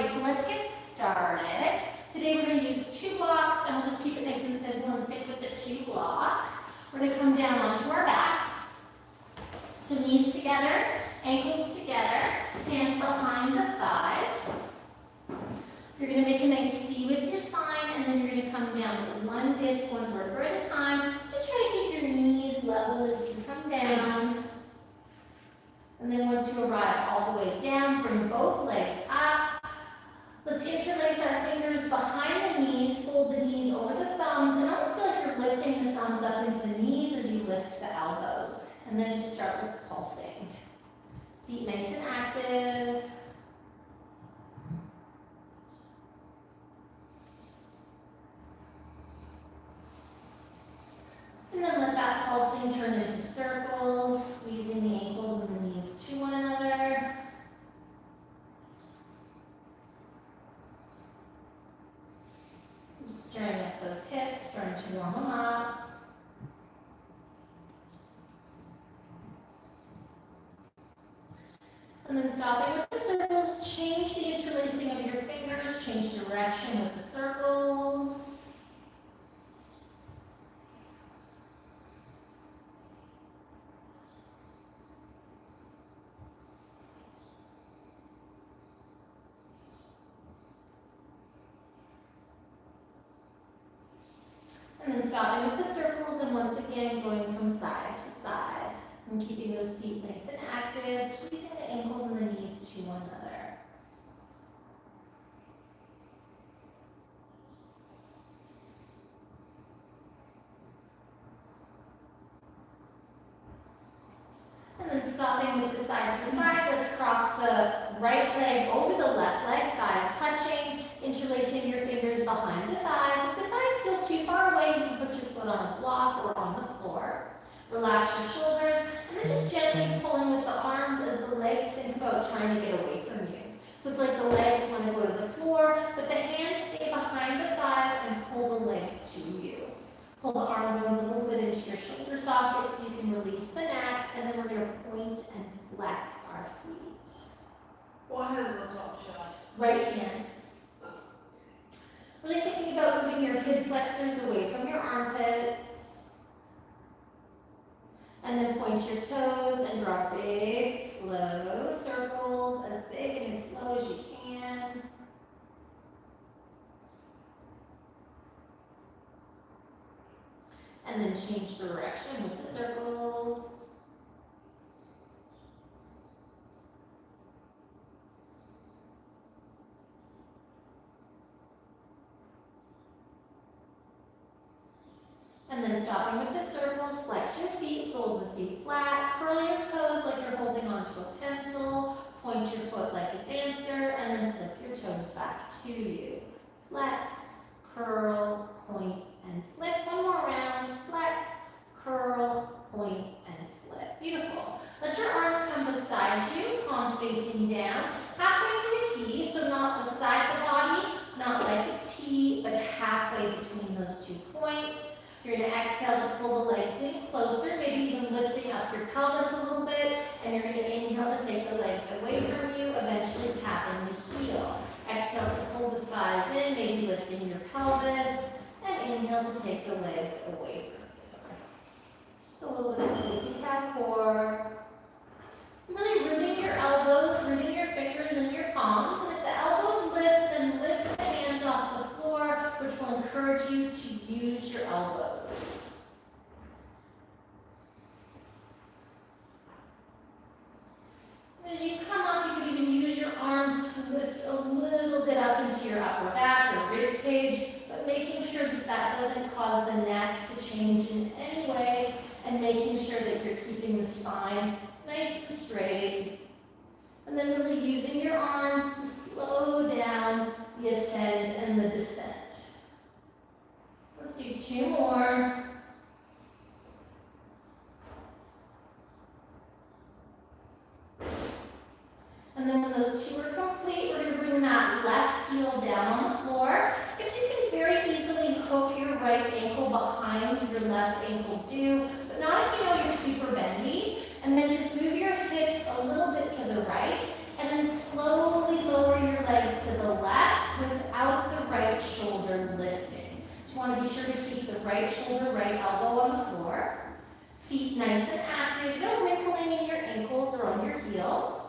right, so let's get started. Today we're going to use 2 blocks, and we'll just keep it nice and simple and stick with the 2 blocks. We're going to come down onto our backs. So knees together, ankles together, hands behind the thighs. You're going to make a nice C with your spine, and then you're going to come down with 1 disc, 1 vertebra at a time. Just try to keep your knees level as you come down. And then once you arrive all the way down, bring both legs up. Let's interlace our fingers behind the knees, fold the knees over the thumbs, and almost feel like you're lifting the thumbs up into the knees as you lift the elbows. And then just start with pulsing. Feet nice and active. And then let that pulsing turn into circles, squeezing the ankles and the knees to one another. Just stirring up those hips, starting to warm them up. And then stopping with the circles, change the interlacing of your fingers, change direction with the circles. And then stopping with the circles, and once again going from side to side. And keeping those feet nice and active, squeezing the ankles and the knees to one another. And then stopping with the side to side, let's cross the right leg over the left leg, thighs touching, interlacing your fingers behind the thighs. If the thighs feel too far away, you can put your foot on a block or on the floor. Relax your shoulders, and then just gently pulling with the arms as the legs think about trying to get away from you. So it's like the legs want to go to the floor, but the hands stay behind the thighs and pull the legs to you. Pull the arm bones a little bit into your shoulder sockets so you can release the neck, and then we're going to point and flex our feet. What hand's on top, Chad? Right hand. Really thinking about moving your hip flexors away from your armpits. And then point your toes and draw big, slow circles, as big and as slow as you can. And then change direction with the circles. And then stopping with the circles, flex your feet, soles of the feet flat, curl your toes like you're holding onto a pencil, point your foot like a dancer, and then flip your toes back to you. Flex, curl, point, and flip. One more round, flex, curl, point, and flip. Beautiful. Let your arms come beside you, palms facing down, halfway to a T, so not beside the body, not like a T, but halfway between those 2 points. You're going to exhale to pull the legs in closer, maybe even lifting up your pelvis a little bit, and you're going to inhale to take the legs away from you, eventually tapping the heel. Exhale to pull the thighs in, maybe lifting your pelvis, and inhale to take the legs away from you. Just a little bit of sleepy cat core. Really rooting your elbows, rooting your fingers and your palms, and if the elbows lift, then lift the hands off the floor, which will encourage you to use your elbows. As you come up, you can even use your arms to lift a little bit up into your upper back or rib cage, but making sure that that doesn't cause the neck to change in any way, and making sure that you're keeping the spine nice and straight. And then really using your arms to slow down the ascent and the descent. Let's do 2 more. And then when those 2 are complete, we're going to bring that left heel down on the floor. If you can very easily hook your right ankle behind your left ankle, do, but not if you know you're super bendy. And then just move your hips a little bit to the right, and then slowly lower your legs to the right shoulder, right elbow on the floor. Feet nice and active, no wrinkling in your ankles or on your heels.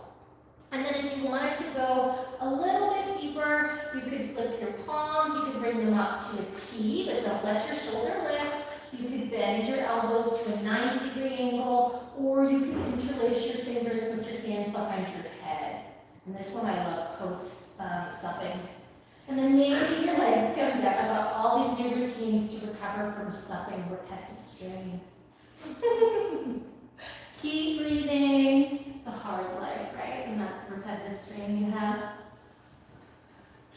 And then if you wanted to go a little bit deeper, you could flip your palms, you could bring them up to a T, but don't let your shoulder lift. You could bend your elbows to a 90-degree angle, or you can interlace your fingers, put your hands behind your head. And this one I love post-supping. And then maybe your legs come down. I love all these new routines to recover from supping repetitive strain. Keep breathing. It's a hard life, right? And that's the repetitive strain you have.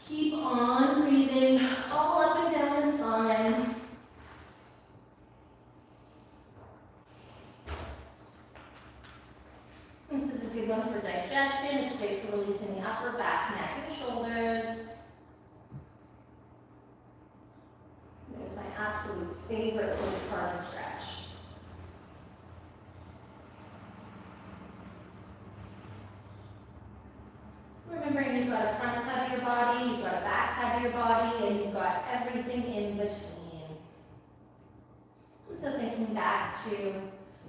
Keep on breathing all up and down the spine. This is a good one for digestion. It's great for releasing the upper back, neck, and shoulders. There's my absolute favorite postpartum stretch. Remembering you've got a front side of your body, you've got a back side of your body, and you've got everything in between. And so thinking back to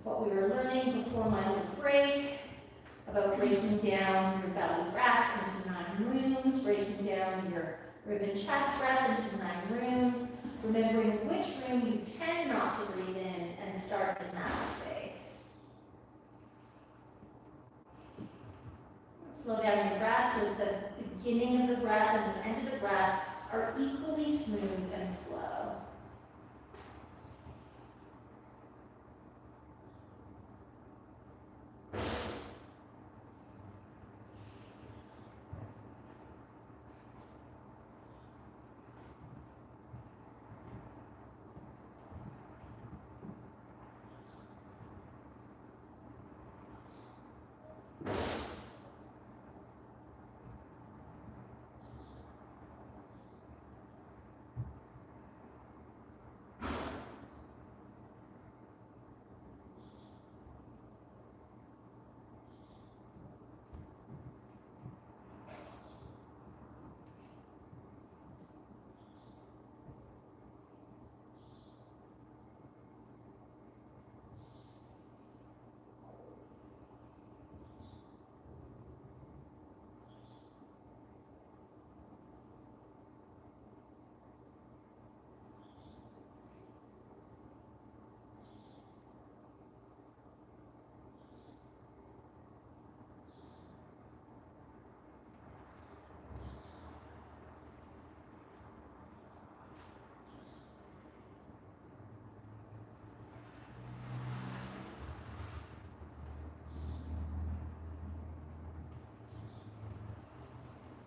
what we were learning before my little break, about breaking down your belly breath into 9 rooms, breaking down your ribbon chest breath into 9 rooms, remembering which room you tend not to breathe in and start in that space. Slow down your breath so that the beginning of the breath and the end of the breath are equally smooth and slow.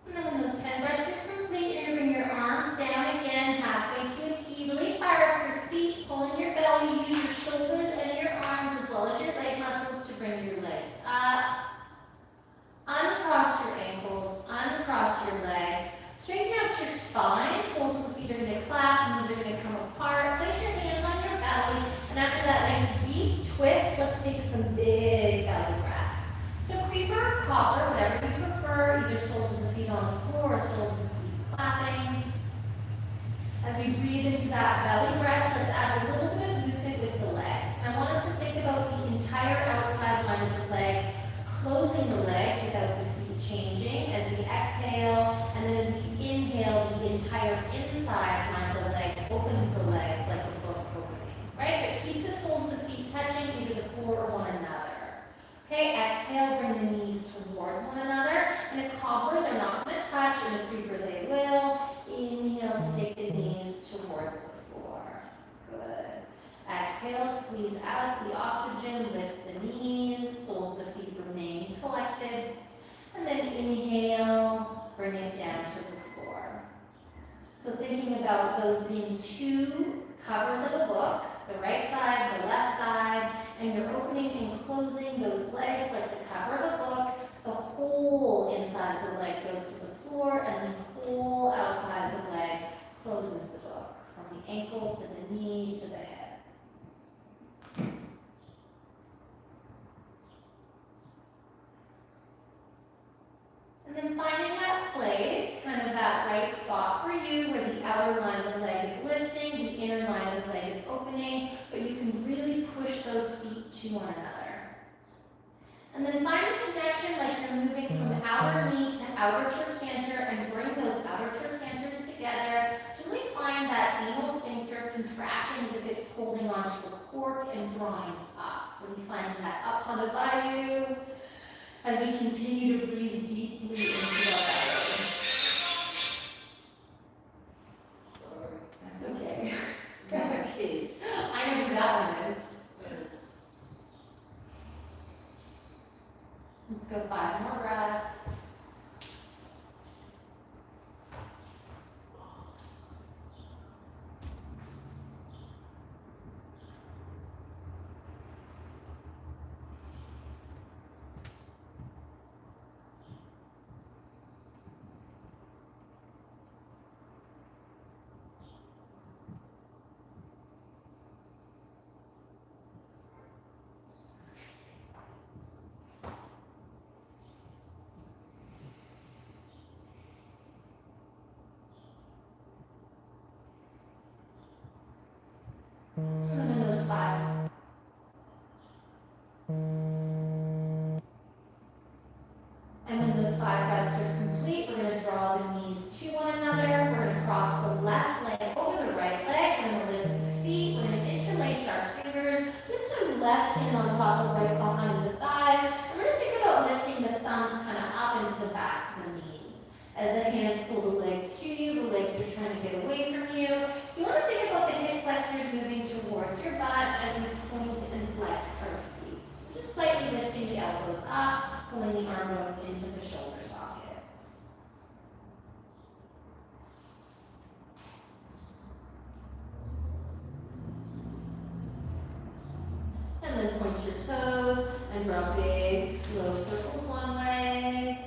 And then when those 10 breaths are complete, you're going to bring your arms down again, halfway to a T. Really fire up your feet, pull in your belly, use your shoulders and your arms as well as your leg muscles to bring your legs up. Uncross your ankles, uncross your legs. Straighten out your spine, soles of the feet are going to clap, knees are going to come apart. Place your hands on your belly, and after that nice deep twist, let's take some big belly breaths. So creeper, cobbler, whatever you prefer, either soles of the feet on the floor or soles of the feet clapping. As we breathe into that belly breath, let's add a little bit of movement with the legs. And I want us to think about the entire outside line of the leg, closing the legs without the feet changing as we exhale, and then as we inhale, the entire inside line of the leg opens the legs like a book opening, right? But keep the soles of the feet touching either the floor or one another. Okay, exhale, bring the knees towards one another. In a cobbler, they're not going to touch. In a creeper, they will. Inhale to take the knees towards the floor. Good. Exhale, squeeze out the oxygen, lift the knees, soles of the feet remain collected. And then inhale, bring it down to the floor. So thinking about those being 2 covers of a book, the right side, the left side, and you're opening and closing those legs like the cover of a book. The whole inside of the leg goes to the floor, and the whole outside of the leg closes the book, from the ankle to the knee to the hip. And then finding that place, kind of that right spot for you, where the outer line of the leg is lifting, the inner line of the leg is opening. one another. And then find a connection like you're moving from outer knee to outer trochanter and bring those outer trochanter's together. Really find that anal sphincter contracting as if it's holding onto a cork and drawing up. Really finding that up on the body as we continue to breathe deeply into our belly. That's okay. I know who that one is. Let's go 5 more breaths. And then those 5. And when those 5 breaths are complete, we're going to draw the knees to one another. We're going to cross the left leg over the right leg. We're going to lift the feet. We're going to interlace our fingers. Just put left hand on top of right behind the thighs. And we're going to think about lifting the thumbs kind of up into the backs of the knees. As the hands pull the legs to you, the legs are trying to get away from you. You want to think about the hip flexors moving towards your butt as we point and flex our feet. So just slightly lifting the elbows up, pulling the arm bones into the shoulder sockets. And then point your toes and draw big, slow circles one way.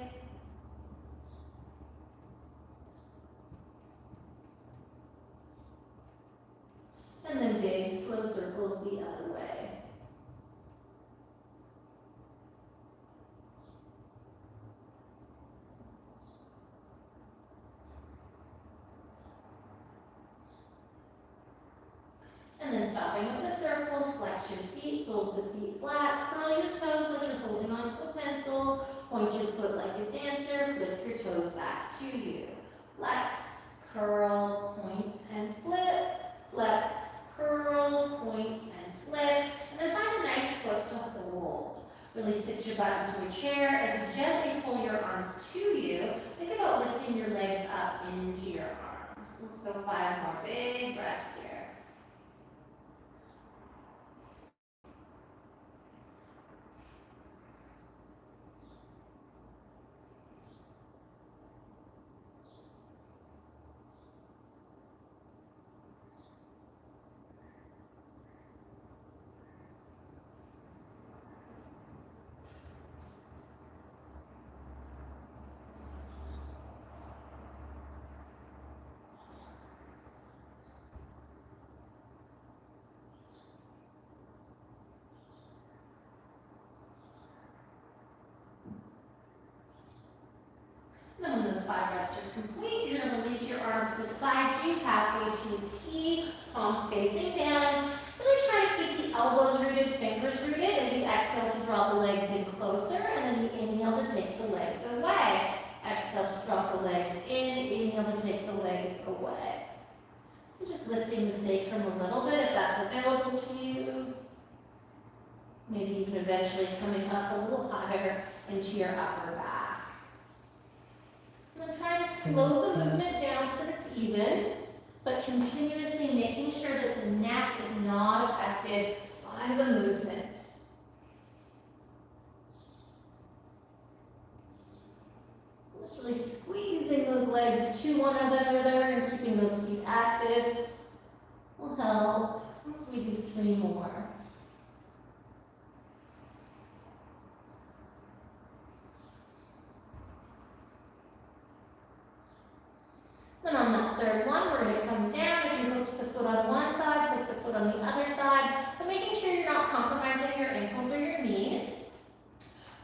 And then big, slow circles the other way. And then stopping with the circles, flex your feet, soles of the feet flat, curl your toes like you're holding onto a pencil, point your foot like a dancer, flip your toes back to you. Flex, curl, point, and flip, flex, curl, point, and flip, and then find a nice foot to hold. Really sit your butt into a chair as you gently pull your arms to you. Think about lifting your legs up into your arms. Let's go 5 more big breaths here. Then when those 5 breaths are complete, you're going to release your arms beside you, halfway to a T, palms facing down. Really try to keep the elbows rooted, fingers rooted as you exhale to draw the legs in closer, and then you inhale to take the legs away. Exhale to draw the legs in, inhale to take the legs away. And just lifting the sacrum a little bit if that's available to you. Maybe even eventually coming up a little higher into your upper back. And then try to slow the movement down so that it's even, but continuously making sure that the neck is not affected by the movement. Just really squeezing those legs to one another and keeping those feet active will help. Once we do 3 more. Then on that 3rd one, we're going to come down. If you hooked the foot on one side, hook the foot on the other side, but making sure you're not compromising your ankles or your knees.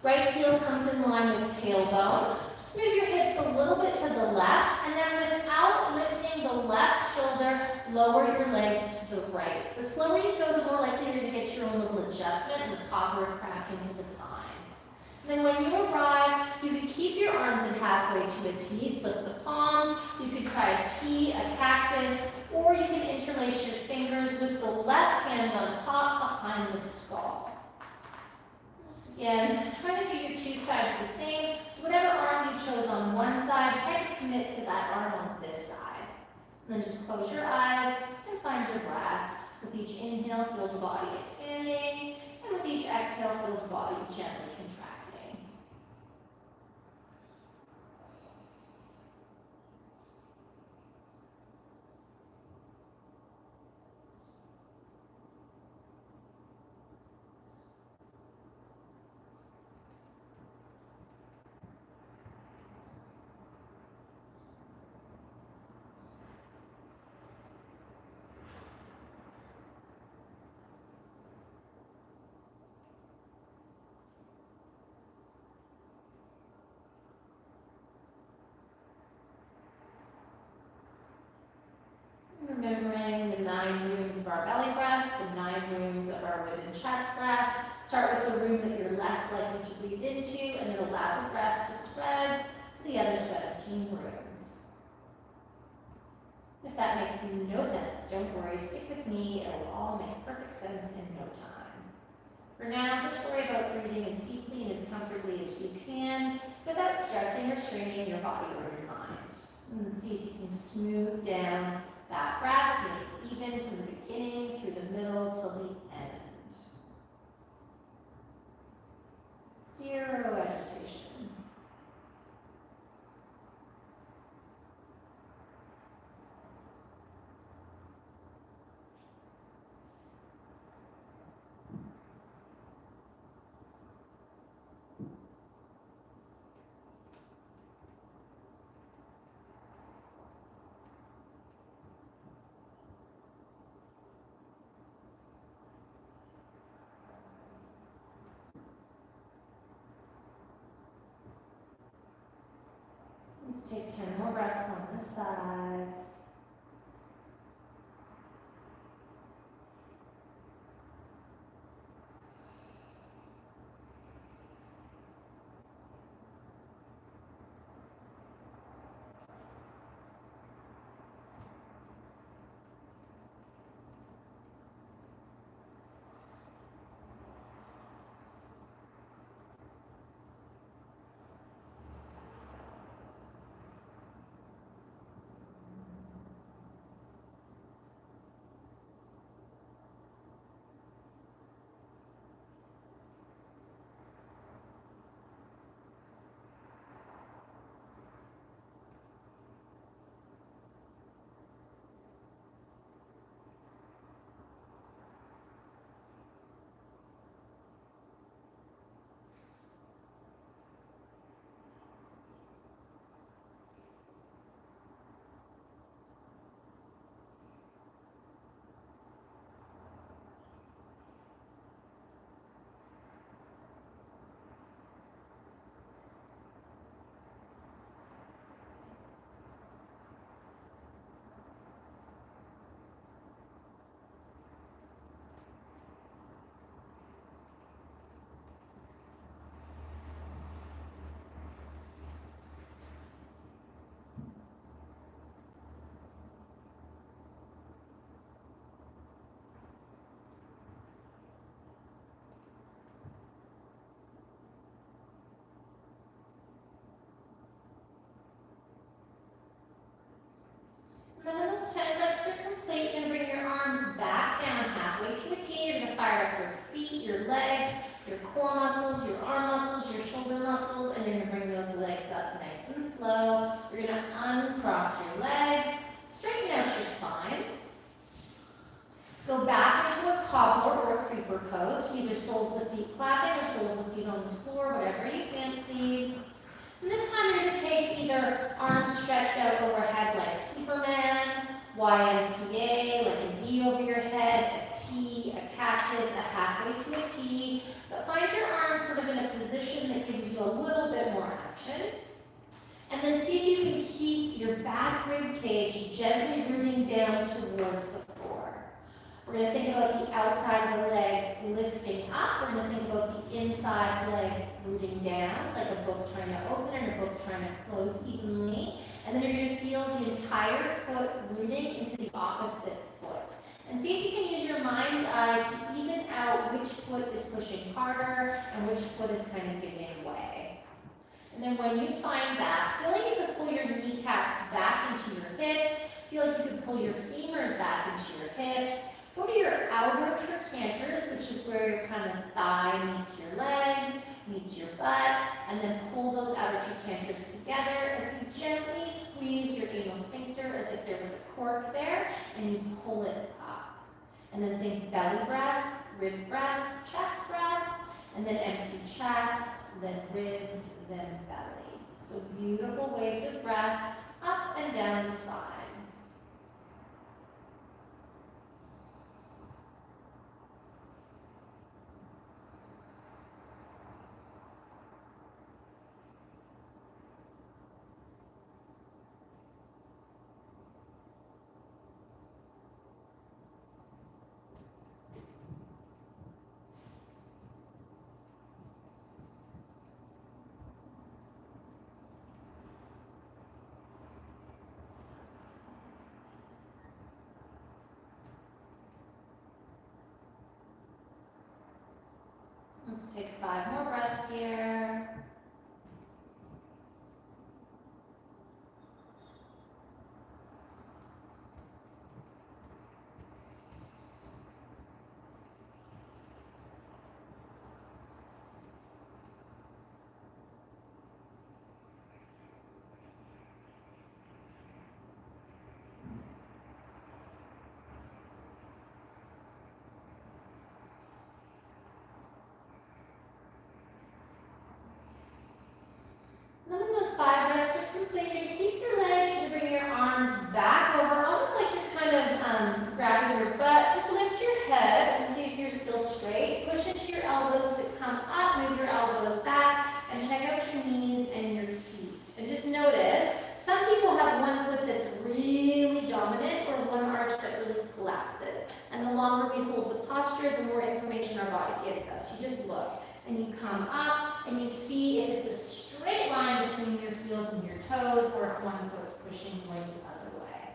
Right heel comes in line with tailbone. Just move your hips a little bit to the left, and then without lifting the left shoulder, lower your legs to the right. The slower you go, the more likely you're going to get your a little adjustment and the cobbler crack into the spine. Then when you arrive, you can keep your arms in halfway to a T, flip the palms. You could try a T, a cactus, or you can interlace your fingers with the left hand on top behind the skull. Just again, try to do your two sides the same. So whatever arm you chose on one side, try to commit to that arm on this side. And then just close your eyes and find your breath. With each inhale, feel the body expanding, and with each exhale, feel the body gently contracting. Remembering the 9 rooms of our belly breath, the 9 rooms of our rib and chest breath. Start with the room that you're less likely to breathe into, and then allow the breath to spread to the other 17 rooms. If that makes no sense, don't worry, stick with me, it will all make perfect sense in no time. For now, just worry about breathing as deeply and as comfortably as you can, without stressing or straining your body or your mind. And see if you can smooth down that breath, make it even from the beginning through the middle till the end. 0 agitation. Let's take 10 more breaths on this side. And then when those 10 breaths are complete, you're going to bring your arms back down halfway to a T. You're going to fire up your feet, your legs, your core muscles, your arm muscles, your shoulder muscles, and you're going to bring those legs up nice and slow. You're going to uncross your legs, straighten out your spine. Go back into a cobbler or a creeper pose, either soles of the feet clapping or soles of the feet on the floor, whatever you fancy. And this time you're going to take either arms stretched out overhead like Superman, YMCA, like a V over your head, a T, a cactus, a halfway to a T. But find your arms sort of in a position that gives you a little bit more action. And then see if you can keep your back rib cage gently rooting down towards the floor. We're going to think about the outside of the leg lifting up. We're going to think about the inside leg rooting down, like a book trying to open and a book trying to close evenly. And then you're going to feel the entire foot rooting into the opposite foot. And see if you can use your mind's eye to even out which foot is pushing harder and which foot is kind of giving way. And then when you find that, feel like you could pull your kneecaps back into your hips. Feel like you could pull your femurs back into your hips. Go to your outer trochanterus, which is where your kind of thigh meets your leg, meets your butt, and then pull those outer trochanterus together as you gently squeeze your anal sphincter as if there was a cork there, and you pull it up. And then think belly breath, rib breath, chest breath, and then empty chest, then ribs, then belly. So beautiful waves of breath up and down the spine. Let's take 5 more breaths here. Then when those 5 breaths are completed, keep your legs, you bring your arms back over, almost like you're kind of grabbing your butt. Just lift your head and see if you're still straight. Push into your elbows to come up, move your elbows back, and check out your knees and your feet. And just notice, some people have one foot that's really dominant or one arch that really collapses. And the longer we hold the posture, the more information our body gives us. You just look and you come up and you see if it's a straight line between your heels and your toes or if one foot's pushing way the other way.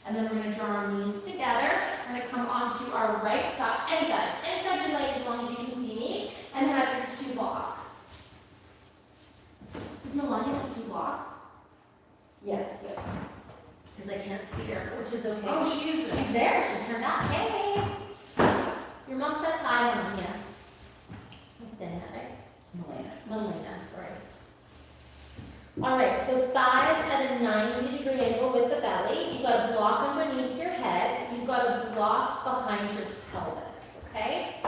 And then we're going to draw our knees together. We're going to come onto our right side, inside your leg as long as you can see me, and have your 2 blocks. Does Melania have 2 blocks? Yes, good. Because I can't see her, which is okay. Oh, she is there. She's there. She turned up. Hey! Your mom says hi, Melania. I'm saying that right? Melania, sorry. All right, so thighs at a 90-degree angle with the belly. You've got a block underneath your head. You've got a block behind your pelvis, okay?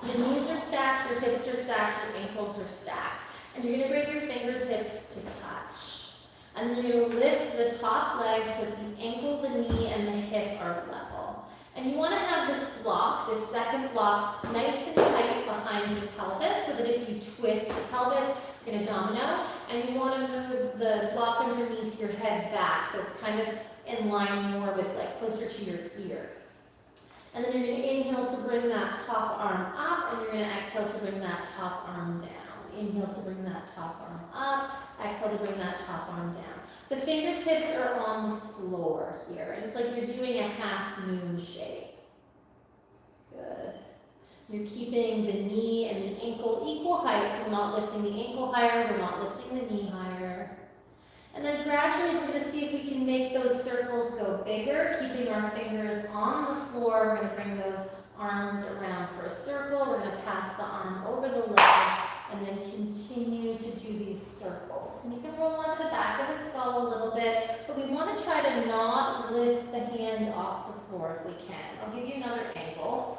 Your knees are stacked, your hips are stacked, your ankles are stacked. And you're going to bring your fingertips to touch. And then you're going to lift the top leg so that the ankle, the knee, and the hip are level. And you want to have this block, this second block, nice and tight behind your pelvis so that if you twist the pelvis, you're going to domino. And you want to move the block underneath your head back so it's kind of in line more with like closer to your ear. And then you're going to inhale to bring that top arm up, and you're going to exhale to bring that top arm down. Inhale to bring that top arm up, exhale to bring that top arm down. The fingertips are on the floor here, and it's like you're doing a half moon shape. Good. You're keeping the knee and the ankle equal height, so we're not lifting the ankle higher, we're not lifting the knee higher. And then gradually we're going to see if we can make those circles go bigger, keeping our fingers on the floor. We're going to bring those arms around for a circle. We're going to pass the arm over the leg and then continue to do these circles. And you can roll onto the back of the skull a little bit, but we want to try to not lift the hand off the floor if we can. I'll give you another angle.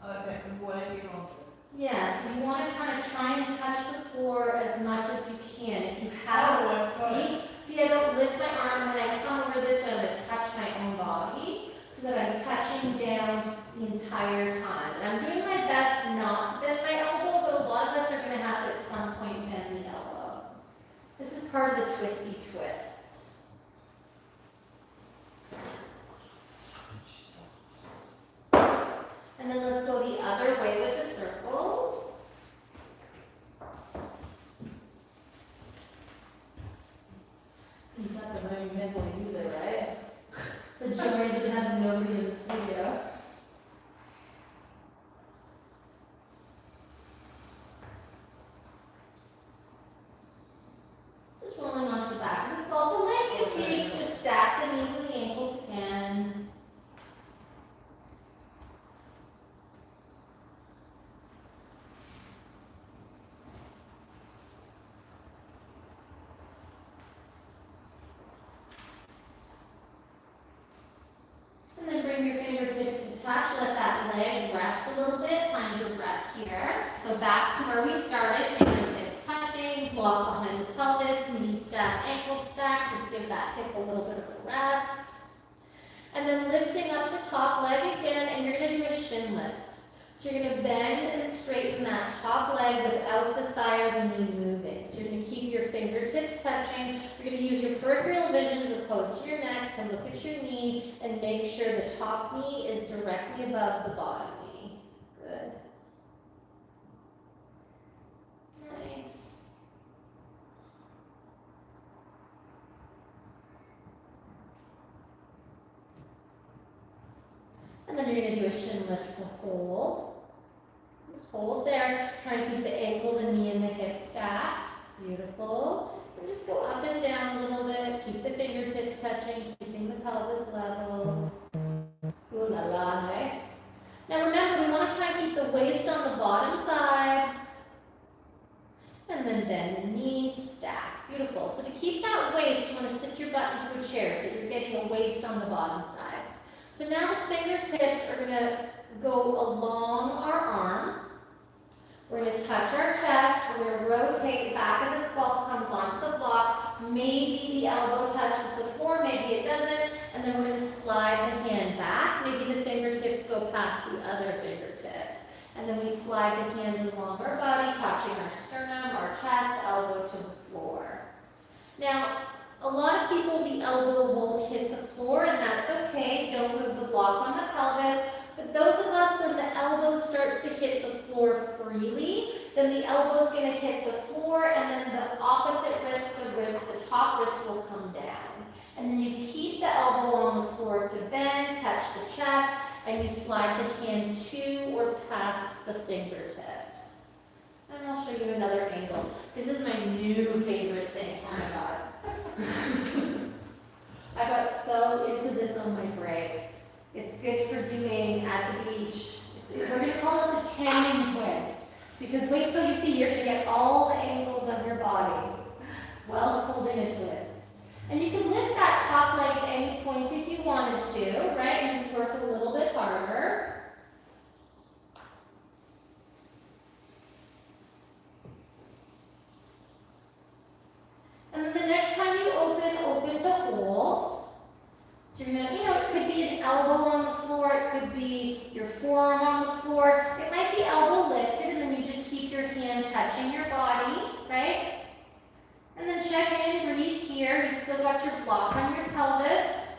Okay, where you want Yeah, so you want to kind of try and touch the floor as much as you can. If you have, see, I don't lift my arm, and when I come over this way, I'm going to touch my own body so that I'm touching down the entire time. And I'm doing my best not to bend my elbow, but a lot of us are going to have to at some point bend the elbow. This is part of the twisty twists. And then let's go the other way with the circles. You got the money, you might as well use it, right? The joys of having nobody in the studio. Just rolling onto the back of the skull. The legs fatigues, just stack the knees and the ankles again. And then bring your fingertips to touch. Let that leg rest a little bit. Find your breath here. So back to where we started. Fingertips touching. Block behind the pelvis. Knee stack, ankle stack. Just give that hip a little bit of a rest. And then lifting up the top leg again. And you're going to do a shin lift. So you're going to bend and straighten that top leg without the thigh or the knee moving. So you're going to keep your fingertips touching. You're going to use your peripheral vision as opposed to your neck to look at your knee and make sure the top knee is directly above the bottom knee. Good. Nice. And then you're going to do a shin lift to hold. Just hold there. Try and keep the ankle, the knee, and the hip stacked. Beautiful. And just go up and down a little bit. Keep the fingertips touching, keeping the pelvis level. Ooh la la. Now remember, we want to try and keep the waist on the bottom side. And then bend the knees, stack. Beautiful. So to keep that waist, you want to sit your butt into a chair so you're getting a waist on the bottom side. So now the fingertips are going to go along our arm. We're going to touch our chest. We're going to rotate. The back of the skull comes onto the block. Maybe the elbow touches the floor. Maybe it doesn't. And then we're going to slide the hand back. Maybe the fingertips go past the other fingertips. And then we slide the hands along our body, touching our sternum, our chest, elbow to the floor. Now, a lot of people, the elbow won't hit the floor, and that's okay. Don't move the block on the pelvis. But those of us, when the elbow starts to hit the floor freely, then the elbow is going to hit the floor, and then the opposite wrist, the top wrist will come down. And then you keep the elbow on the floor to bend, touch the chest, and you slide the hand to or past the fingertips. And I'll show you another angle. This is my new favorite thing. Oh my God. I got so into this on my break. It's good for doing at the beach. We're going to call it the tanning twist. Because wait till you see, you're going to get all the angles of your body whilst holding a twist. And you can lift that top leg at any point if you wanted to, right? And just work a little bit harder. And then the next time you open to hold. So you're gonna, it could be an elbow on the floor, it could be your forearm on the floor. It might be elbow lifted, and then you just keep your hand touching your body, right? And then check in, breathe here. You've still got your block on your pelvis.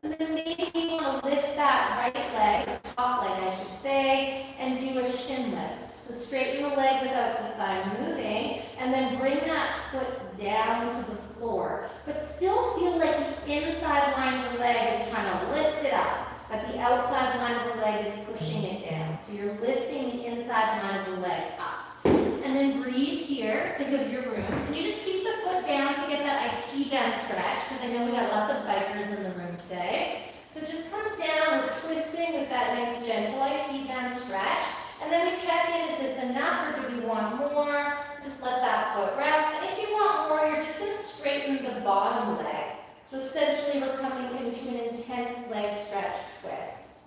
And then maybe you want to lift that right leg, or top leg I should say, and do a shin lift. So straighten the leg without the thigh moving, and then bring that foot down to the floor. But still feel like the inside line of the leg is trying to lift it up, but the outside line of the leg is pushing it down. So you're lifting the inside line of the leg up. And then breathe here, think of your rooms, and you just keep the foot down to get that IT band stretch, because I know we got lots of bikers in the room today. So it just comes down, we're twisting with that nice gentle IT band stretch. And then we check in, is this enough or do we want more? Just let that foot rest. And if you want more, you're just going to straighten the bottom leg. So essentially we're coming into an intense leg stretch twist.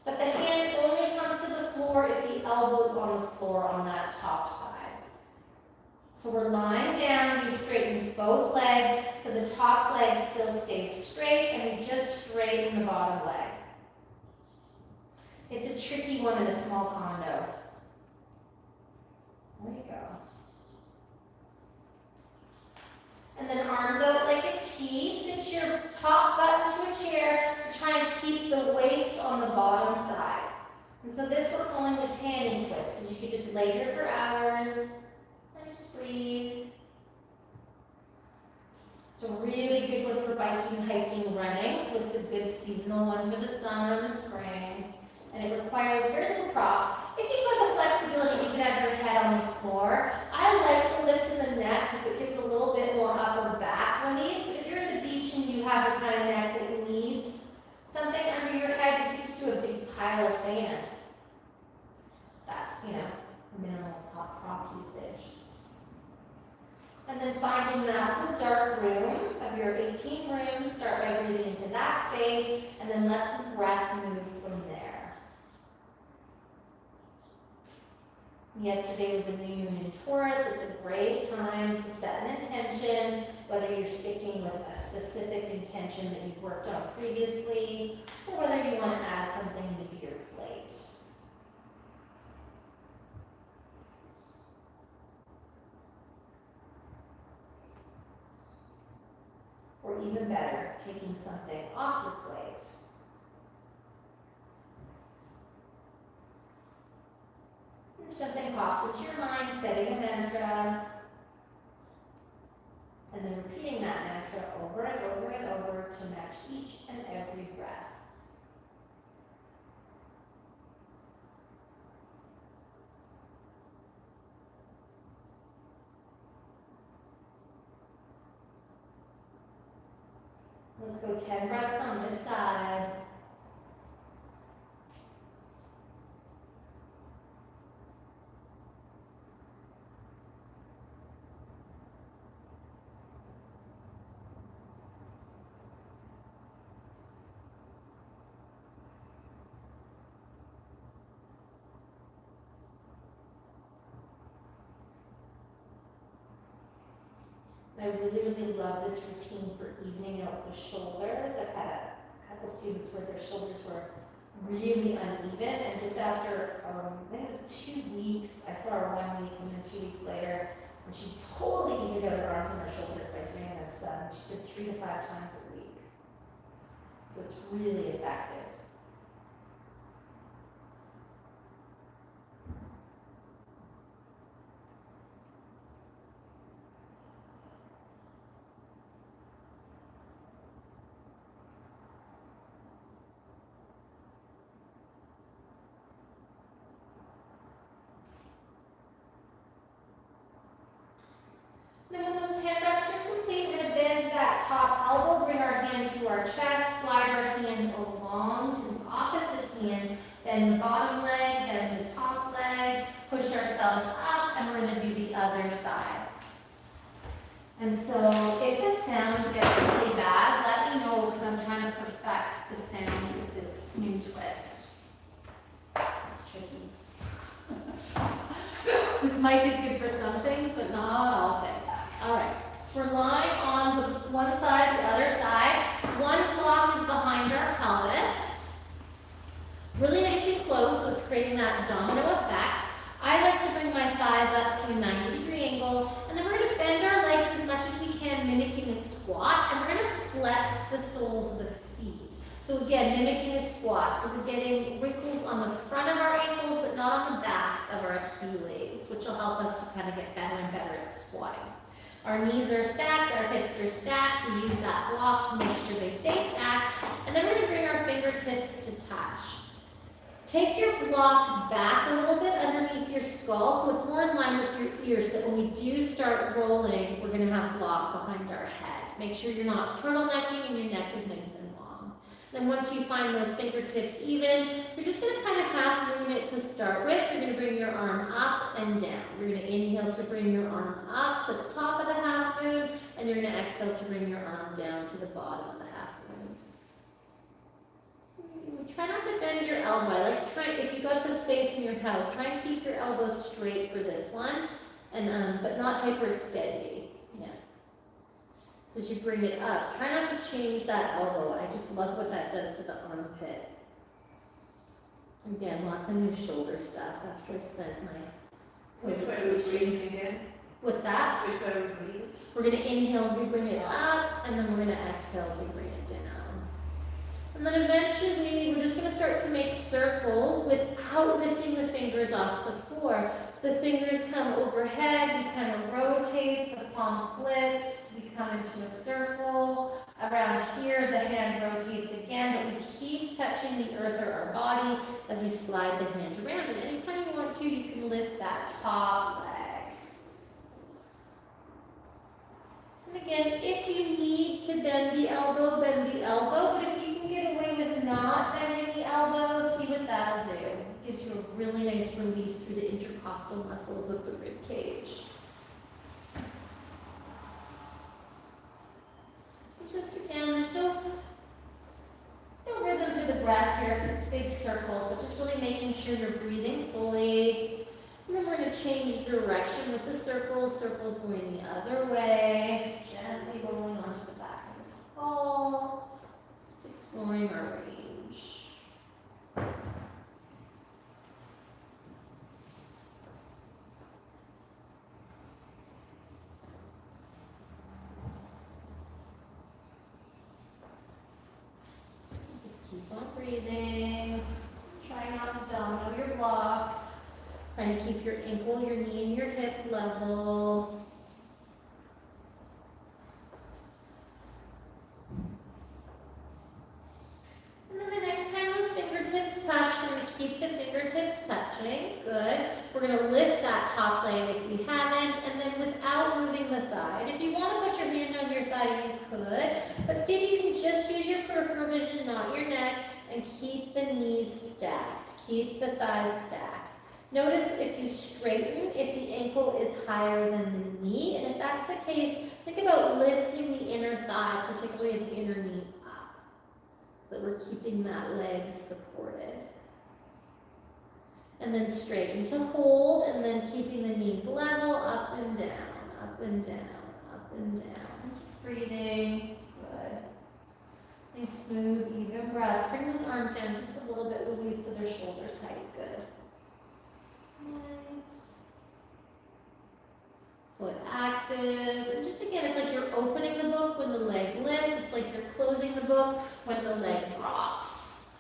But the hand only comes to the floor if the elbow's on the floor on that top side. So we're lying down, we've straightened both legs, so the top leg still stays straight, and we just straighten the bottom leg. It's a tricky one in a small condo. There you go. so this we're calling the tanning twist, because you could just lay here for hours and just breathe. It's a really good one for biking, hiking, running, so it's a good seasonal one for the summer and the spring. And it requires very little props. If you've got the flexibility, you can have your head on the floor. I like the lift in the neck because it gives a little bit more upper back release. But if you're at the beach and you have the kind of neck that needs something under your head, you can just do a big pile of sand. That's, minimal prop usage. And then finding the dark room of your 18 rooms, start by breathing into that space, and then let the breath move from there. Yesterday was a new moon in Taurus. It's a great time to set an intention, whether you're sticking with a specific intention that you've worked on previously, or whether you want to add something new to your plate. Or even better, taking something off your plate. If something pops into your mind, setting a mantra, and then repeating that mantra over and over and over to match each and every breath. Let's go 10 breaths on this side. I really love this routine for evening out the shoulders. I've had a couple students where their shoulders were really uneven, and just after, I think it was 2 weeks, I saw her 1 week and then 2 weeks later, and she totally evened out her arms and her shoulders by doing this. She said 3 to 5 times a week. So it's really effective. Then when those 10 breaths are complete, we're going to bend that top elbow, bring our hand to our chest, slide our hand along to the opposite hand, bend the bottom leg, bend the top leg, push ourselves up, and we're going to do the other side. And so if the sound gets really bad, let me know, because I'm trying to perfect the sound with this new twist. It's tricky. This mic is good for some things, but not all things. All right, so we're lying on the one side, the other side. One block is behind our pelvis. Really nice and close, so it's creating that domino effect. I like to bring my thighs up to a 90-degree angle, and then we're going to bend our legs as much as we can, mimicking a squat, and we're going to flex the soles of the feet. So again, mimicking a squat. So we're getting wrinkles on the front of our ankles, but not on the backs of our Achilles, which will help us to kind of get better and better at squatting. Our knees are stacked, our hips are stacked. We use that block to make sure they stay stacked. And then we're going to bring our fingertips to touch. Take your block back a little bit underneath your skull, so it's more in line with your ears, so that when we do start rolling, we're going to have block behind our head. Make sure you're not turtlenecking and your neck is nice and long. Then once you find those fingertips even, you're just going to kind of half moon it to start with. You're going to bring your arm up and down. You're going to inhale to bring your arm up to the top of the half moon, and you're going to exhale to bring your arm down to the bottom of the half moon. Try not to bend your elbow. I like to try, if you got the space in your house, try and keep your elbow straight for this one, and but not hyperextending. Yeah. So as you bring it up, try not to change that elbow. I just love what that does to the armpit. Again, lots of new shoulder stuff after I spent my Which way are we breathing again? What's that? Which way are we breathing? We're going to inhale as we bring it up, and then we're going to exhale as we bring it down. And then eventually, we're just going to start to make circles without lifting the fingers off the floor. So the fingers come overhead, we kind of rotate, the palm flips, we come into a circle. Around here, the hand rotates again, but we keep touching the earth or our body as we slide the hand around. And anytime you want to, you can lift that top leg. And again, if you need to bend the elbow, bend the elbow, but if you can get away with not bending the elbow, see what that'll do. It gives you a really nice release through the intercostal muscles of the rib cage. And just again, there's no rhythm to the breath here because it's big circles, so just really making sure you're breathing fully. And then we're going to change direction with the circles. Circles going the other way. Gently rolling onto the back of the skull. Just exploring our range. Just keep on breathing. Try not to domino your block. Trying to keep your ankle, your knee, and your hip level. And then the next time those fingertips touch, we're going to keep the fingertips touching. Good. We're going to lift that top leg if we haven't, and then without moving the thigh. And if you want to put your hand on your thigh, you could. But see if you can just use your peripheral vision, not your neck, and keep the knees stacked. Keep the thighs stacked. Notice if you straighten, if the ankle is higher than the knee, and if that's the case, think about lifting the inner thigh, particularly the inner knee, up, so that we're keeping that leg supported. And then straighten to hold, and then keeping the knees level, up and down, up and down, up and down. And just breathing, good. Nice, smooth, even breaths. Bring those arms down just a little bit, release so their shoulders tight, good. Nice. Foot active. And just again, it's like you're opening the book when the leg lifts. It's like you're closing the book when the leg drops.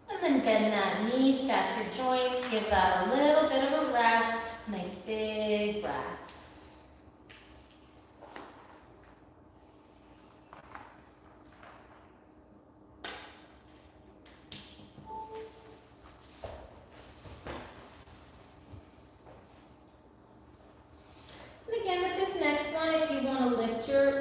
And then bend that knee, stack your joints, give that a little bit of a rest. Nice big breaths.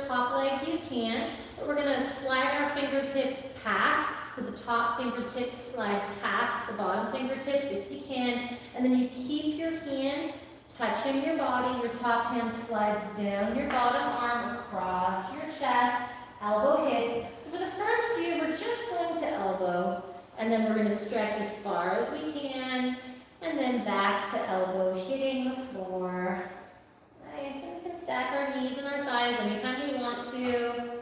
Top leg you can, but we're going to slide our fingertips past, so the top fingertips slide past the bottom fingertips if you can, and then you keep your hand touching your body, your top hand slides down your bottom arm across your chest, elbow hits. So for the first few, we're just going to elbow, and then we're going to stretch as far as we can, and then back to elbow hitting the floor. Nice, and we can stack our knees and our thighs anytime we want to.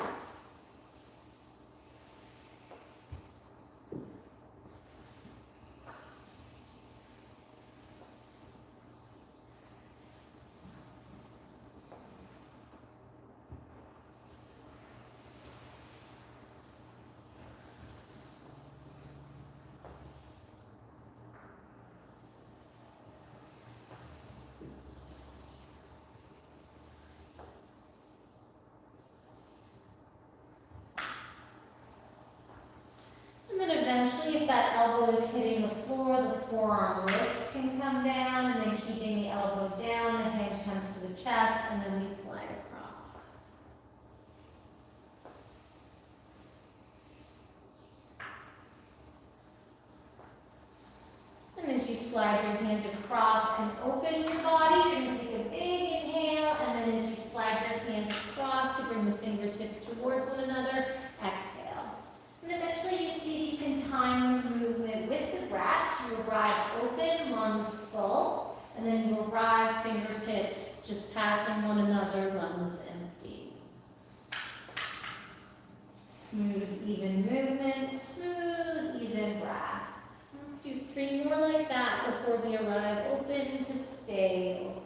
Eventually, if that elbow is hitting the floor, the forearm wrist can come down, and then keeping the elbow down, the hand comes to the chest, and then we slide across. And as you slide your hand across and open your body, you're going to take a big inhale, and then as you slide your hand across to bring the fingertips towards one another, exhale. And eventually you see if you can time the movement with the breath. So you arrive open, lungs full, and then you arrive fingertips just passing one another, lungs empty. Smooth, even movement, smooth, even breath. Let's do 3 3 more like that before we arrive open to stay open.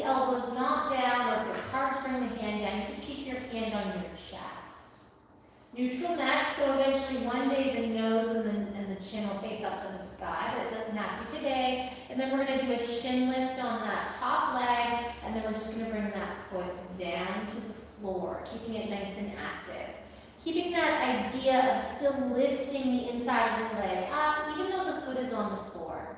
Elbows not down, or if it's hard to bring the hand down, you just keep your hand on your chest. Neutral neck, so eventually one day the nose and the chin will face up to the sky, but it doesn't have to today. And then we're going to do a shin lift on that top leg, and then we're just going to bring that foot down to the floor, keeping it nice and active. Keeping that idea of still lifting the inside of the leg up, even though the foot is on the floor.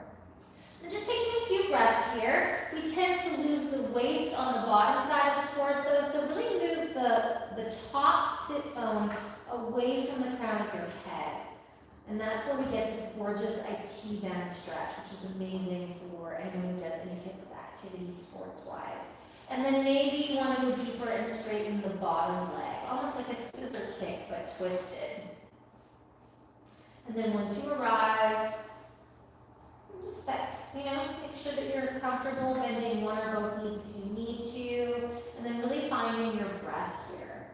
And just taking a few breaths here, we tend to lose the waist on the bottom side of the torso, so really move the top sit bone away from the crown of your head. And that's where we get this gorgeous IT band stretch, which is amazing for anyone who does any type of activity sports-wise. And then maybe you want to go deeper and straighten the bottom leg, almost like a scissor kick, but twisted. And then once you arrive, just flex, make sure that you're comfortable bending one or both knees if you need to, and then really finding your breath here.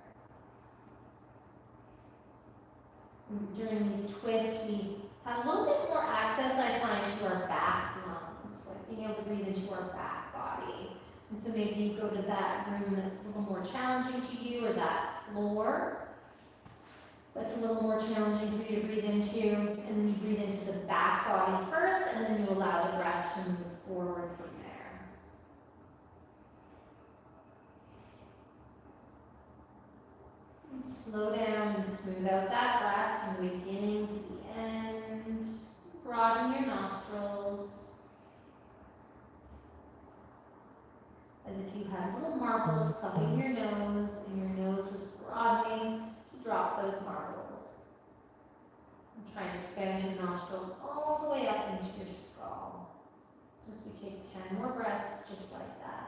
And during these twists, we have a little bit more access, I find, to our back lungs, like being able to breathe into our back body. And so maybe you go to that room that's a little more challenging to you, or that floor that's a little more challenging for you to breathe into, and then you breathe into the back body first, and then you allow the breath to move forward from there. And slow down and smooth out that breath from the beginning to the end. Broaden your nostrils, as if you had little marbles cupping your nose, and your nose was broadening. Drop those marbles. And try and expand your nostrils all the way up into your skull. As we take 10 more breaths just like that.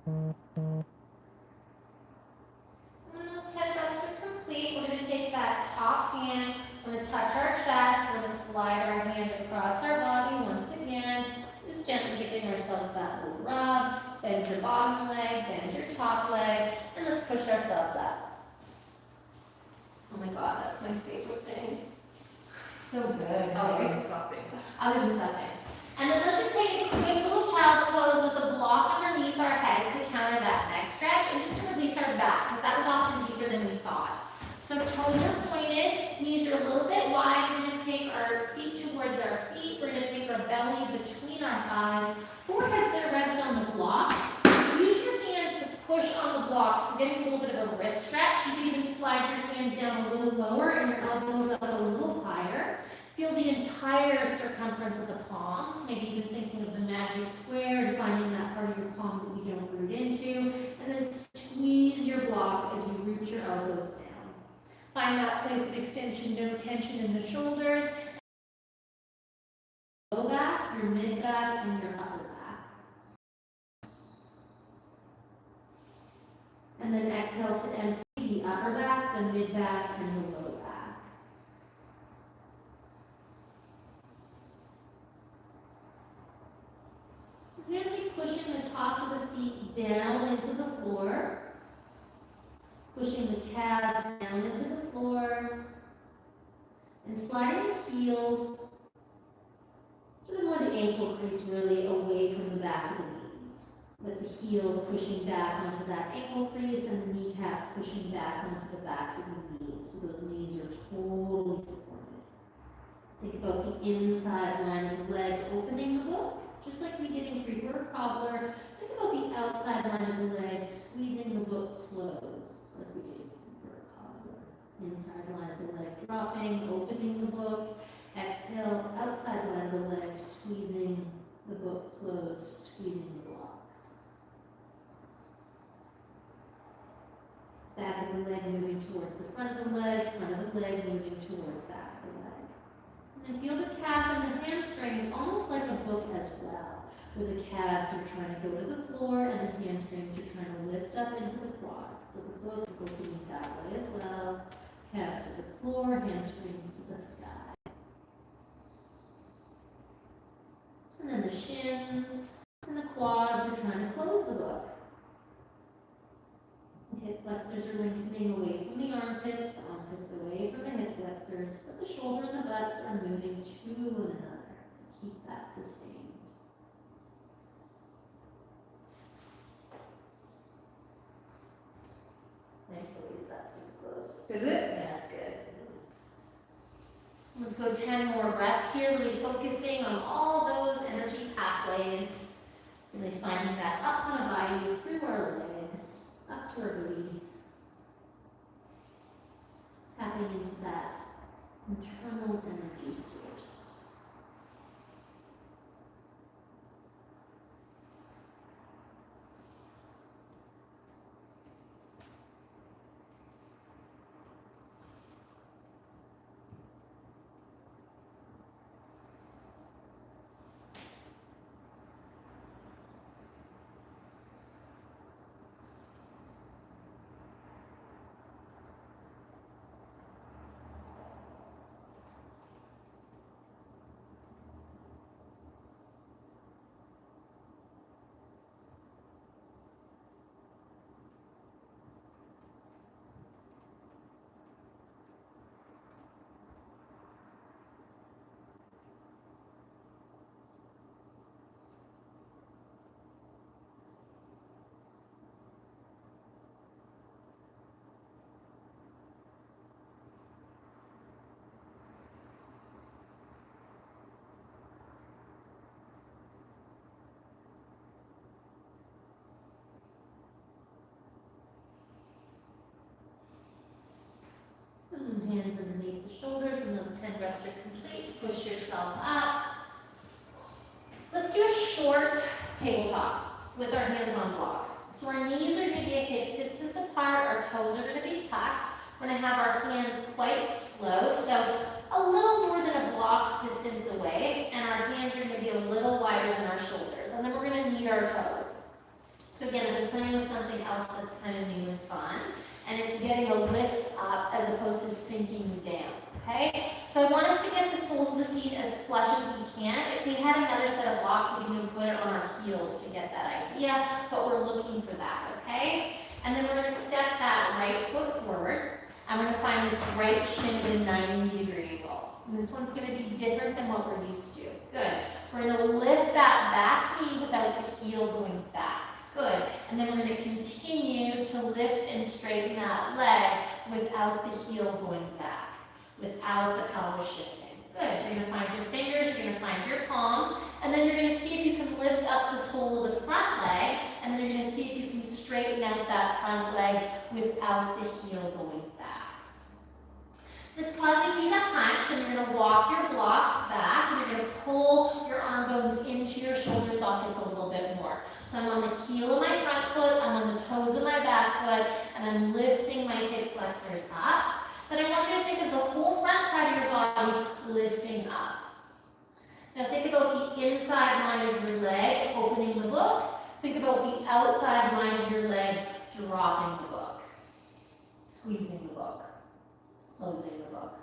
When those 10 breaths are complete, we're going to take that top hand, we're going to touch our chest, we're going to slide our hand across our body once again, just gently giving ourselves that little rub. Bend your bottom leg, bend your top leg, and let's push ourselves up. Oh my God, that's my favorite thing. So good. Other than something. Other than something. And then let's just take a quick little child's pose with a block underneath our head to counter that neck stretch, and just to release our back, because that was often deeper than we thought. So toes are pointed, knees are a little bit wide. We're going to take our seat towards our feet. We're going to take our belly between our thighs. Forehead's going to rest on the block. Use your hands to push on the block. So we're getting a little bit of a wrist stretch. You can even slide slide your hands down a little lower and your elbows up a little higher. Feel the entire circumference of the palms, maybe even thinking of the magic square and finding that part of your palm that you don't root into, and then squeeze your block as you root your elbows down. Find that place of extension, no tension in the shoulders. Low back, your mid back, and your upper back. And then exhale to empty the upper back, the mid back, and the low back. You're going to be pushing the tops of the feet down into the floor. Pushing the calves down into the floor. And sliding the heels, sort of more the ankle crease really away from the back of the knees. With the heels pushing back onto that ankle crease and the kneecaps pushing back onto the backs of the knees. So those knees are totally supported. Think about the inside line of the leg opening the book, just like we did in creeper or cobbler. Think about the outside line of the leg squeezing the book closed, like we did in creeper or cobbler. Inside line of the leg dropping, opening the book. Exhale, outside line of the leg squeezing the book closed, squeezing the blocks. Back of the leg moving towards the front of the leg moving towards back of the leg. And then feel the calf and the hamstrings almost like a book as well, where the calves are trying to go to the floor and the hamstrings are trying to lift up into the quads. So the book is looking that way as well. Calves to the floor, hamstrings to the sky. And then the shins and the quads are trying to close the book. The hip flexors are lengthening away from the armpits away from the hip flexors, but the shoulder and the butts are moving to one another to keep that sustained. Nice, Louise, that's super close. Is it? Yeah, it's good. Let's go 10 more breaths here, really focusing on all those energy pathways. Really finding that Upana Vayu through our legs, up to our booty. Tapping into that internal energy source. And hands underneath the shoulders when those 10 breaths are complete. Push yourself up. Let's do a short tabletop with our hands on blocks. So our knees are going to be a hips distance apart. Our toes are going to be tucked. We're going to have our hands quite close, so a little more than a block's distance away. And our hands are going to be a little wider than our shoulders. And then we're going to knead our toes. So again, I've been playing with something else that's kind of new and fun. And it's getting a lift up as opposed to sinking down, okay? So I want us to get the soles of the feet as flush as we can. If we had another set of blocks, we can put it on our heels to get that idea, but we're looking for that, okay? And then we're gonna step that right foot forward, and we're gonna find this right shin at a 90-degree angle. And this one's gonna be different than what we're used to. Good. We're gonna lift that back knee without the heel going back. Good. And then we're going to continue to lift and straighten that leg without the heel going back, without the pelvis shifting. Good. You're going to find your fingers, you're going to find your palms, and then you're going to see if you can lift up the sole of the front leg, and then you're going to see if you can straighten out that front leg without the heel going back. It's causing you to hunch, and you're going to walk your blocks back, and you're going to pull your arm bones into your shoulder sockets a little bit more. So I'm on the heel of my front foot, I'm on the toes of my back foot, and I'm lifting my hip flexors up. Then I want you to think of the whole front side of your body lifting up. Now think about the inside line of your leg opening the book. Think about the outside line of your leg dropping the book. Squeezing the book. Closing the book.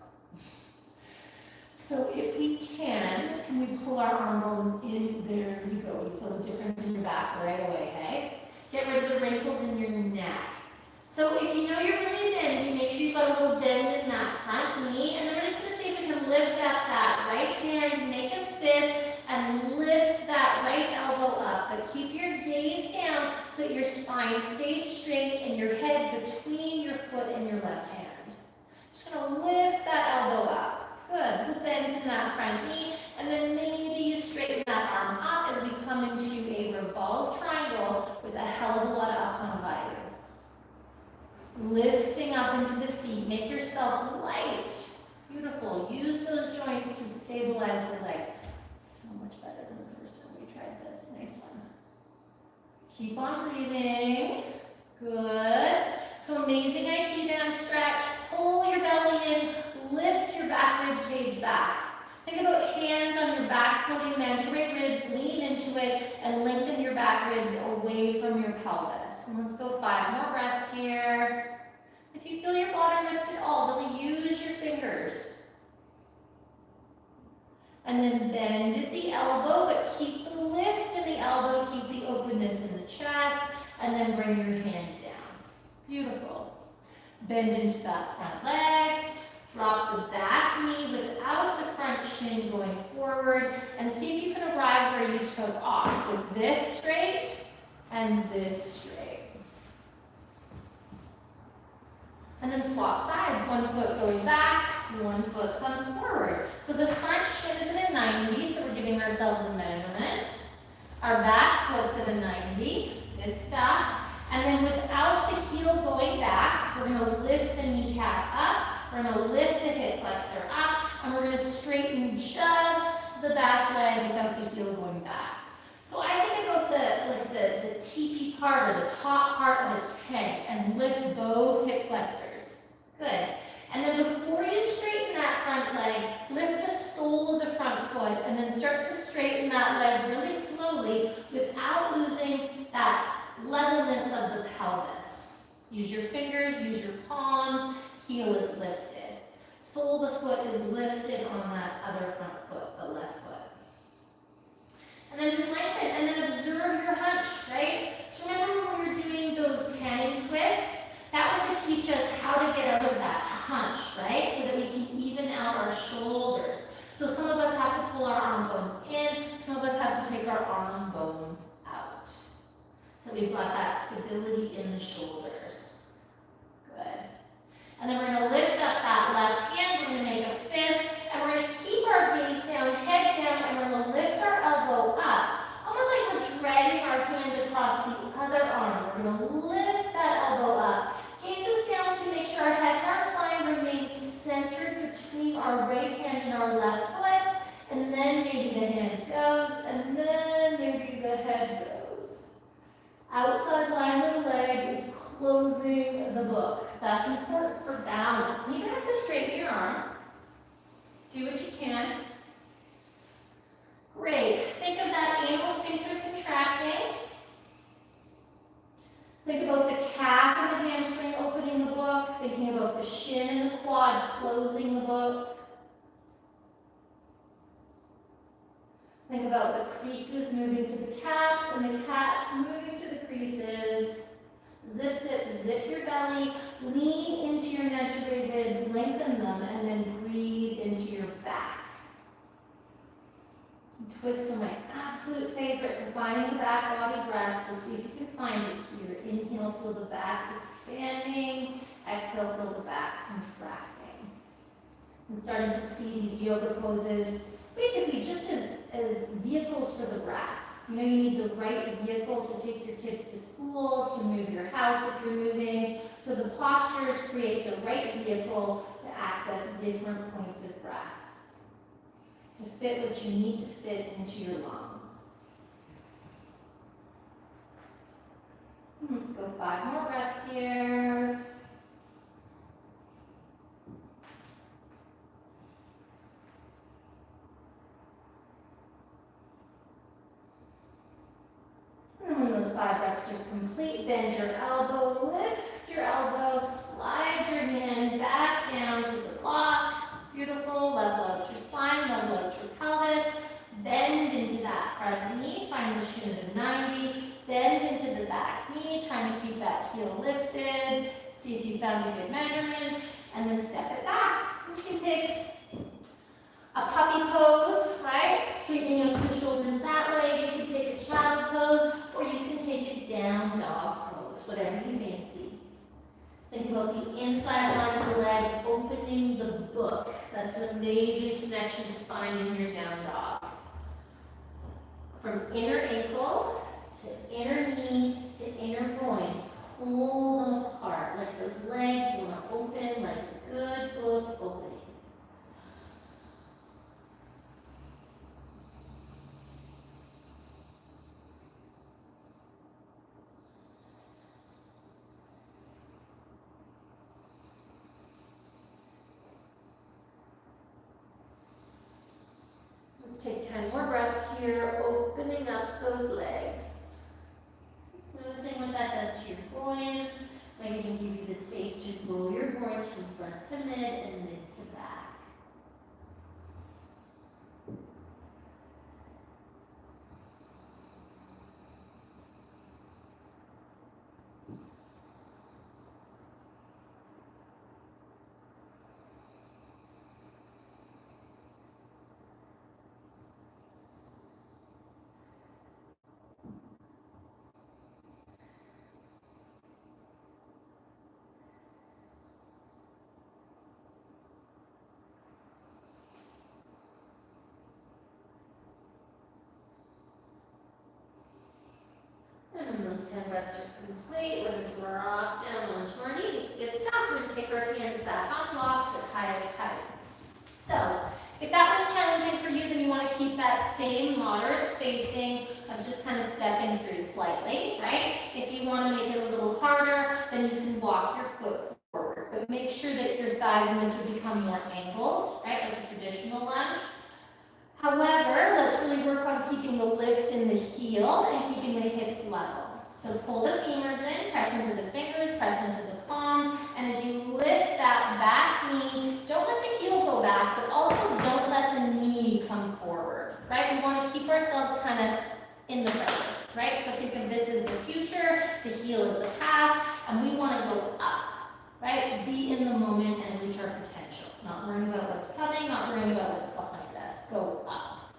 So if we can we pull our arm bones in? There you go. You feel the difference in your back right away, hey? Get rid of the wrinkles in your neck. So if you know you're really bending, make sure you've got a little bend in that front knee, and then we're just going to see if we can lift up that right hand, make a fist, and lift that right elbow up. But keep your gaze down so that your spine stays straight and your head between your foot and your left hand. Just going to lift that elbow up. Good. The bend in that front knee, and then maybe you straighten that arm up as we come into a revolved triangle with a hell of a lot of up on by you. Lifting up into the feet. Make yourself light. Beautiful. Use those joints to stabilize the legs. So much better than the first time we tried this. Nice one. Keep on breathing. Good. So amazing IT band stretch. Pull your belly in. Lift your back rib cage back. Think about hands on your back, floating anterate ribs. Lean into it and lengthen your back ribs away from your pelvis. And let's go 5 more breaths here. If you feel your bottom wrist at all, really use your fingers. And then bend at the elbow, but keep the lift in the elbow, keep the openness in the chest, and then bring your hand down. Beautiful. Bend into that front leg. Drop the back knee without the front shin going forward, and see if you can arrive where you took off with this straight and this straight. And then swap sides. One foot goes back, one foot comes forward. So the front shin is at a 90, so we're giving ourselves a measurement. Our back foot's at a 90. Good stuff. And then without the heel going back, we're going to lift the kneecap up. We're going to lift the hip flexor up, and we're going to straighten just the back leg without the heel going back. So I think about the teepee part or the top part of a tent and lift both hip flexors. Good. And then before you straighten that front leg, lift the sole of the front foot and then start to straighten that leg really slowly without losing that levelness of the pelvis. Use your fingers, use your palms. Heel is lifted. Sole of the foot is lifted on that other front foot, the left foot. And then just lengthen, and then observe your hunch, right? So remember when we were doing those tanning twists? That was to teach us how to get out of that hunch, right? So that we can even out our shoulders. So some of us have to pull our arm bones in, some of us have to take our arm bones out. So we've got that stability in the shoulders. Good. And then we're going to lift up that left hand, we're going to make a fist, and we're going to keep our gaze down, head down, and we're going to lift our elbow up. Almost like we're dragging our hand across the other arm. We're going to lift that elbow up. Gaze is down so we make sure our head and our spine remains centered between our right hand and our left foot. And then maybe the hand goes, and then maybe the head goes. Outside line of the leg is closing the book. That's important for balance. And you don't have to straighten your arm. Do what you can. Great. Think of that anal sphincter contracting. Think about the calf and the hamstring opening the book. Thinking about the shin and the quad closing the book. Think about the creases moving to the caps and the caps moving to the creases. Zip, zip, zip your belly, lean into your anterate ribs, lengthen them, and then breathe into your back. Twists are my absolute favorite for finding the back body breath, so see if you can find it here. Inhale, feel the back expanding. Exhale, feel the back contracting. And starting to see these yoga poses basically just as vehicles for the breath. You know, you need the right vehicle to take your kids to school, to move your house if you're moving. So the postures create the right vehicle to access different points of breath to fit what you need to fit into your lungs. Let's go 5 more breaths here. And when those 5 breaths are complete, bend your elbow, lift your elbow, slide your hand back down to the block. Beautiful. Level out your spine, level out your pelvis. Bend into that front knee, find the shin at a 90. Bend into the back knee, trying to keep that heel lifted. See if you found a good measurement, and then step it back. You can take a puppy pose, right? Straightening up your shoulders that way. You can take a child's pose, or you can take a down dog pose, whatever you fancy. Think about the inside line of the leg, opening the book. That's an amazing connection to find in your down dog. From inner ankle to inner knee to inner groins, pull them apart. Like those legs want to open like a good book opening. Let's take 10 more breaths here, opening up those legs. Just noticing what that does to your groins. Might even give you the space to roll your groins from front to mid and mid to back. And when those 10 breaths are complete, we're going to drop down onto our knees. Good stuff. We're going to take our hands back on blocks at highest height. So, if that was challenging for you, then you want to keep that same moderate spacing of just kind of stepping through slightly, right? If you want to make it a little harder, then you can walk your foot forward. But make sure that your thighs in this would become more angled, right? Like a traditional lunge. However, let's really work on keeping the lift in the heel and keeping the hips level. So pull the femurs in, press into the fingers, press into the palms, and as you lift that back knee, don't let the heel go back, but also don't let the knee come forward, right? We want to keep ourselves kind of in the present, right? So think of this as the future, the heel is the past, and we want to go up, right? Be in the moment and reach our potential. Not worrying about what's coming, not worrying about what's behind. Go up.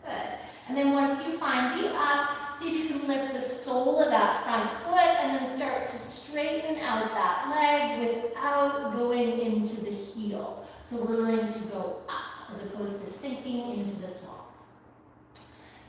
Good. And then once you find the up, see if you can lift the sole of that front foot and then start to straighten out that leg without going into the heel. So we're learning to go up as opposed to sinking into the small.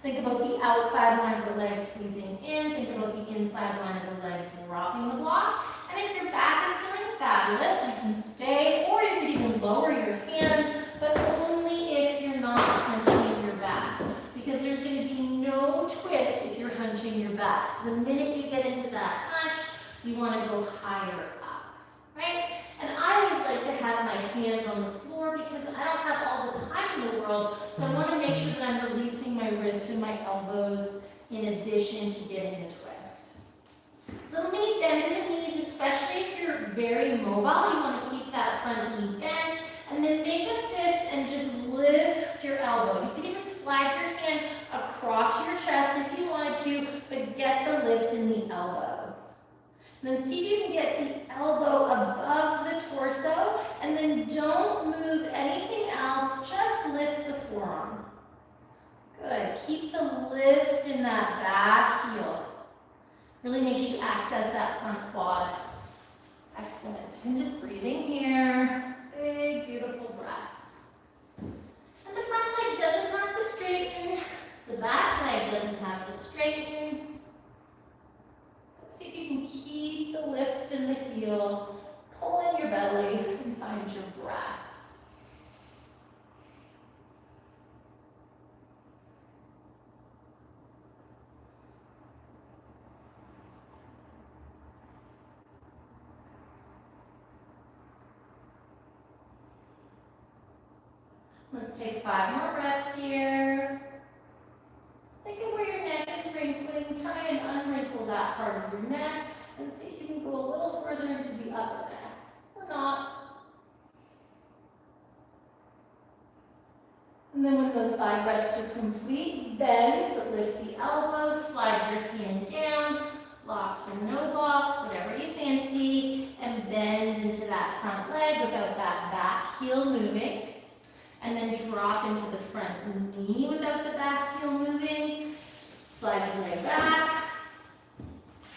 Think about the outside line of the leg squeezing in. Think about the inside line of the leg dropping the block. And if your back is feeling fabulous, you can stay, or you could even lower your hands, but only if you're not hunching your back. Because there's going to be no twist if you're hunching your back. So the minute you get into that hunch, you want to go higher up, right? And I always like to have my hands on the floor because I don't have all the time in the world. So I want to make sure that I'm releasing my wrists and my elbows in addition to getting the twist. Little mini bend in the knees, especially if you're very mobile. You want to keep that front knee bent. And then make a fist and just lift your elbow. You can even slide your hand across your chest if you wanted to, but get the lift in the elbow. And then see if you can get the elbow above the torso, and then don't move anything else, just lift the forearm. Good. Keep the lift in that back heel. Really makes you access that front quad. Excellent. And just breathing here. Big, beautiful breaths. And the front leg doesn't have to straighten. The back leg doesn't have to straighten. Let's see if you can keep the lift in the heel. Pull in your belly and find your breath. take 5 more breaths here. Think of where your neck is wrinkling. Try and unwrinkle that part of your neck and see if you can go a little further into the upper neck or not. And then when those 5 breaths are complete, bend, but lift the elbows, slide your hand down, blocks or no blocks, whatever you fancy, and bend into that front leg without that back heel moving. And then drop into the front knee without the back heel moving. Slide your leg back.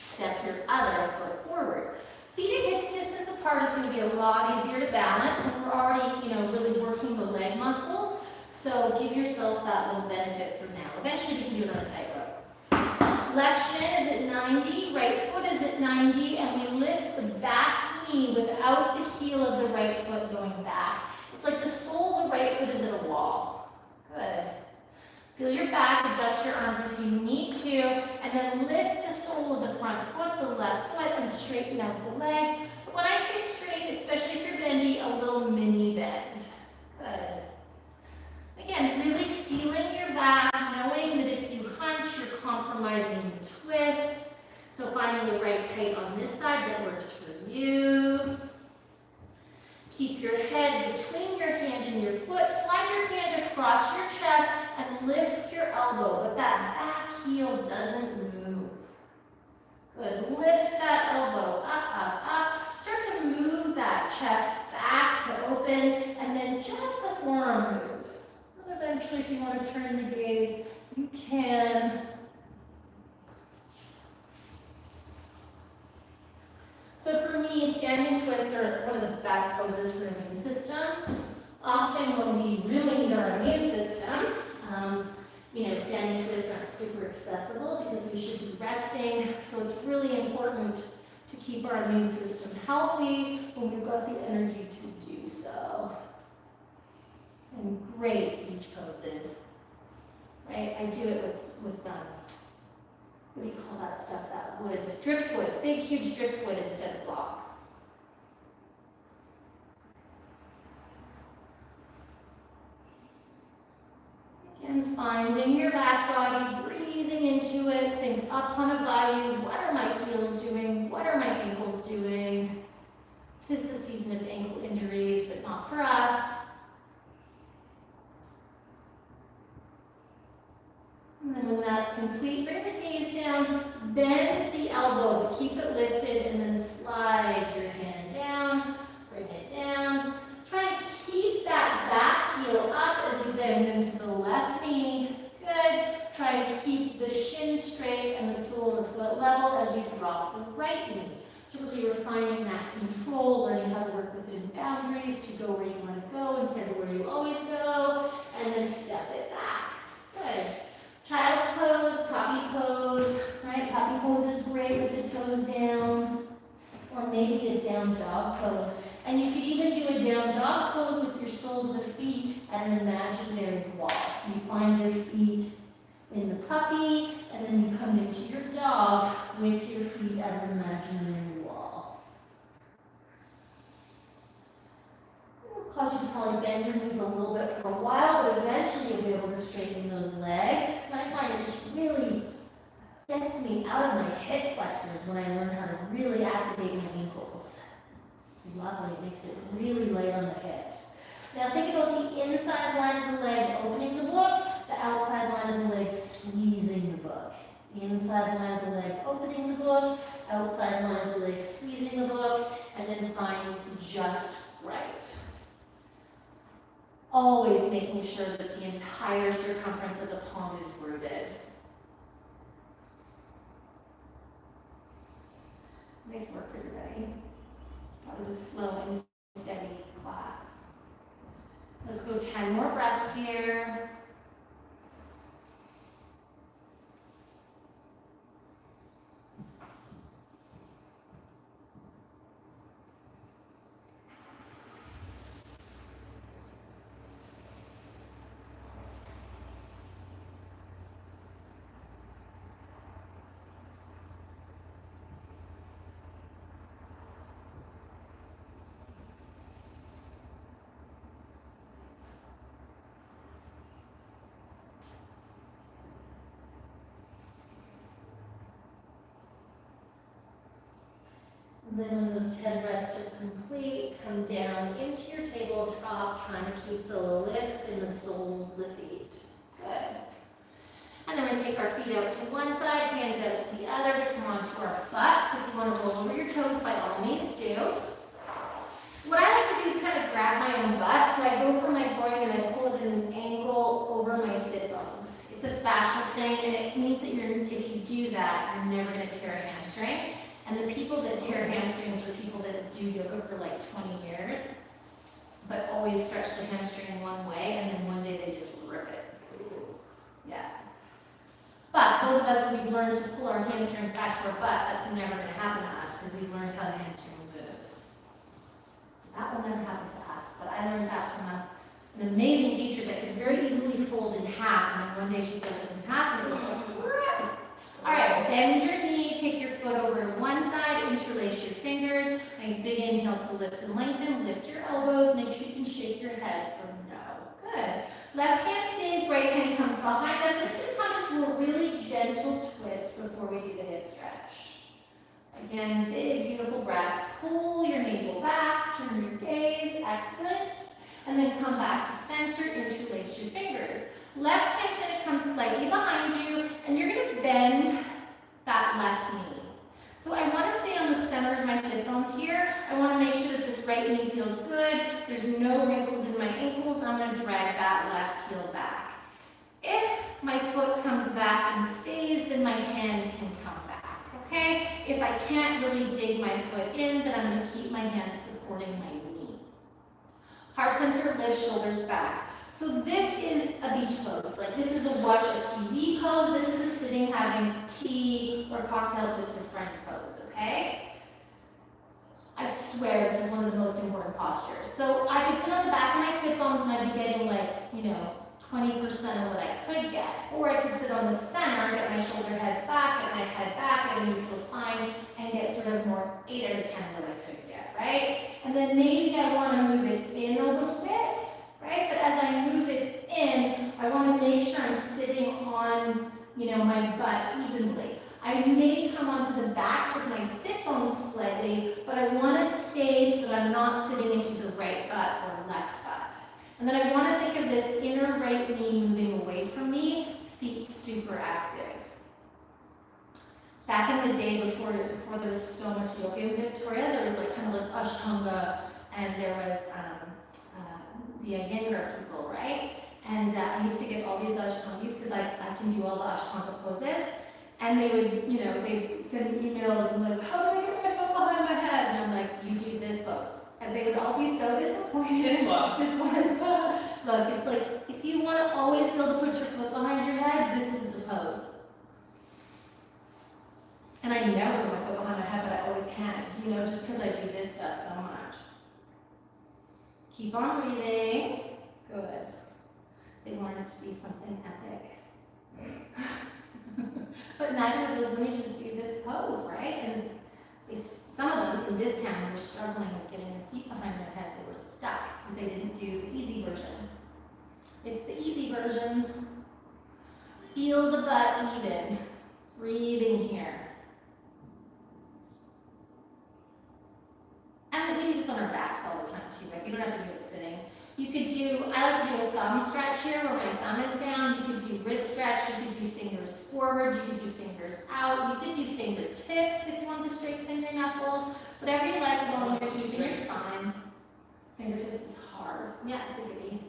Step your other foot forward. Feet at hips distance apart is going to be a lot easier to balance, and we're already, really working the leg muscles. So give yourself that little benefit for now. Eventually you can do it on a tightrope. Left shin is at 90, right foot is at 90, and we lift the back knee without the heel of the right foot going back. It's like the sole of the right foot is at a wall. Good. Feel your back, adjust your arms if you need to, and then lift the sole of the front foot, the left foot, and straighten out the leg. When I say straight, especially if you're bendy, a little mini bend. Good. Again, really feeling your back, knowing that if you hunch, you're compromising the twist. So finding the right height on this side that works for you. Keep your head between your hand and your foot. Slide your hand across your chest and lift your elbow, but that back heel doesn't move. Good. Lift that elbow up, up, up. Start to move that chest back to open, and then just the forearm moves. And eventually, if you want to turn the gaze, you can. So for me, standing twists are one of the best poses for the immune system. Often when we really need our immune system, standing twists aren't super accessible because we should be resting. So it's really important to keep our immune system healthy when we've got the energy to do so. And great beach poses, right? I do it with what do you call that stuff, that wood? Driftwood, big, huge driftwood instead of blocks. Again, finding your back body, breathing into it, think up on a value. What are my heels doing? What are my ankles doing? 'Tis the season of ankle injuries, but not for us. And then when that's complete, bring the gaze down, bend the elbow, but keep it lifted, and then slide your hand down, bring it down. Try and keep that back heel up as you bend into the left knee. Good. Try and keep the shin straight and the sole of the foot level as you drop the right knee. So really refining that control, learning how to work within boundaries to go where you want to go instead of where you always go, and then step it back. Good. Child's pose, puppy pose, right? Puppy pose is great with the toes down, or maybe a down dog pose. And you could even do a down dog pose with your soles of the feet at an imaginary wall. So you find your feet in the puppy, and then you come into your dog with your feet at an imaginary wall. It'll cause you to probably bend your knees a little bit for a while, but eventually you'll be able to straighten those legs. And I find it just really gets me out of my hip flexors when I learn how to really activate my ankles. It's lovely. It makes it really light on the hips. Now think about the inside line of the leg opening the book, the outside line of the leg squeezing the book. The inside line of the leg opening the book, outside line of the leg squeezing the book, and then find just right. Always making sure that the entire circumference of the palm is rooted. Nice work, everybody. That was a slow and steady class. Let's go 10 more breaths here. And then when those 10 reps are complete, come down into your tabletop, trying to keep the lift in the soles of the feet. Good. And then we're going to take our feet out to one side, hands out to the other to come onto our butts. If you want to roll over your toes, by all means do. What I like to do is kind of grab my own butt. So I go for my groin and I pull it at an angle over my sit bones. It's a fascial thing, and it means that if you do that, you're never going to tear a hamstring. And the people that tear hamstrings are people that do yoga for like 20 years, but always stretch the hamstring one way, and then one day they just rip it. Yeah. But those of us who've learned to pull our hamstrings back to our butt, that's never going to happen to us because we've learned how the hamstring moves. That will never happen to us, but I learned that from an amazing teacher that could very easily fold in half, and then one day she folded it in half, and it was like, rip! All right, bend your knee, take your foot over to one side, interlace your fingers. Nice big inhale to lift and lengthen. Lift your elbows, make sure you can shake your head for no. Good. Left hand stays, right hand comes behind us. We're just going to come into a really gentle twist before we do the hip stretch. Again, big, beautiful breaths. Pull your navel back, turn your gaze, excellent. And then come back to center, interlace your fingers. Left hand's going to come slightly behind you, and you're going to bend that left knee. So I want to stay on the center of my sit bones here. I want to make sure that this right knee feels good. There's no wrinkles in my ankles. I'm going to drag that left heel back. If my foot comes back and stays, then my hand can come back, okay? If I can't really dig my foot in, then I'm going to keep my hand supporting my knee. Heart center, lift, shoulders back. So this is a beach pose. Like this is a watch SUV pose. This is a sitting having tea or cocktails with your friend pose, okay? I swear this is one of the most important postures. So I could sit on the back of my sit bones and I'd be getting like, 20% of what I could get. Or I could sit on the center, get my shoulder heads back, get my head back, get a neutral spine, and get sort of more 8 out of 10 what I could get, right? And then maybe I want to move it in a little bit, right? But as I move it in, I want to make sure I'm sitting on, my butt evenly. I may come onto the backs of my sit bones slightly, but I want to stay so that I'm not sitting into the right butt or left butt. And then I want to think of this inner right knee moving away from me, feet super active. Back in the day before there was so much yoga in Victoria, there was like kind of like Ashtanga, and there was the Iyengar people, right? And I used to get all these Ashtangis because I can do all the Ashtanga poses. And they would, they'd send me emails and like, how do I get my foot behind my head? And I'm like, you do this pose. And they would all be so disappointed. This one. This one. Look, it's like, if you want to always be able to put your foot behind your head, this is the pose. And I never put my foot behind my head, but I always can, just because I do this stuff so much. Keep on breathing. Good. They wanted it to be something epic. But neither of those lineages do this pose, right? And some of them in this town were struggling with getting their feet behind their head. They were stuck because they didn't do the easy version. It's the easy versions. Feel the butt even. Breathing here. And we do this on our backs all the time too, right? You don't have to do it sitting. You could do, I like to do a thumb stretch here where my thumb is down. You could do wrist stretch, you could do fingers forward, you could do fingers out, you could do fingertips if you want to straighten your knuckles. Whatever you like, as long as you're keeping your spine. Fingertips is hard. Yeah, it's a goodie.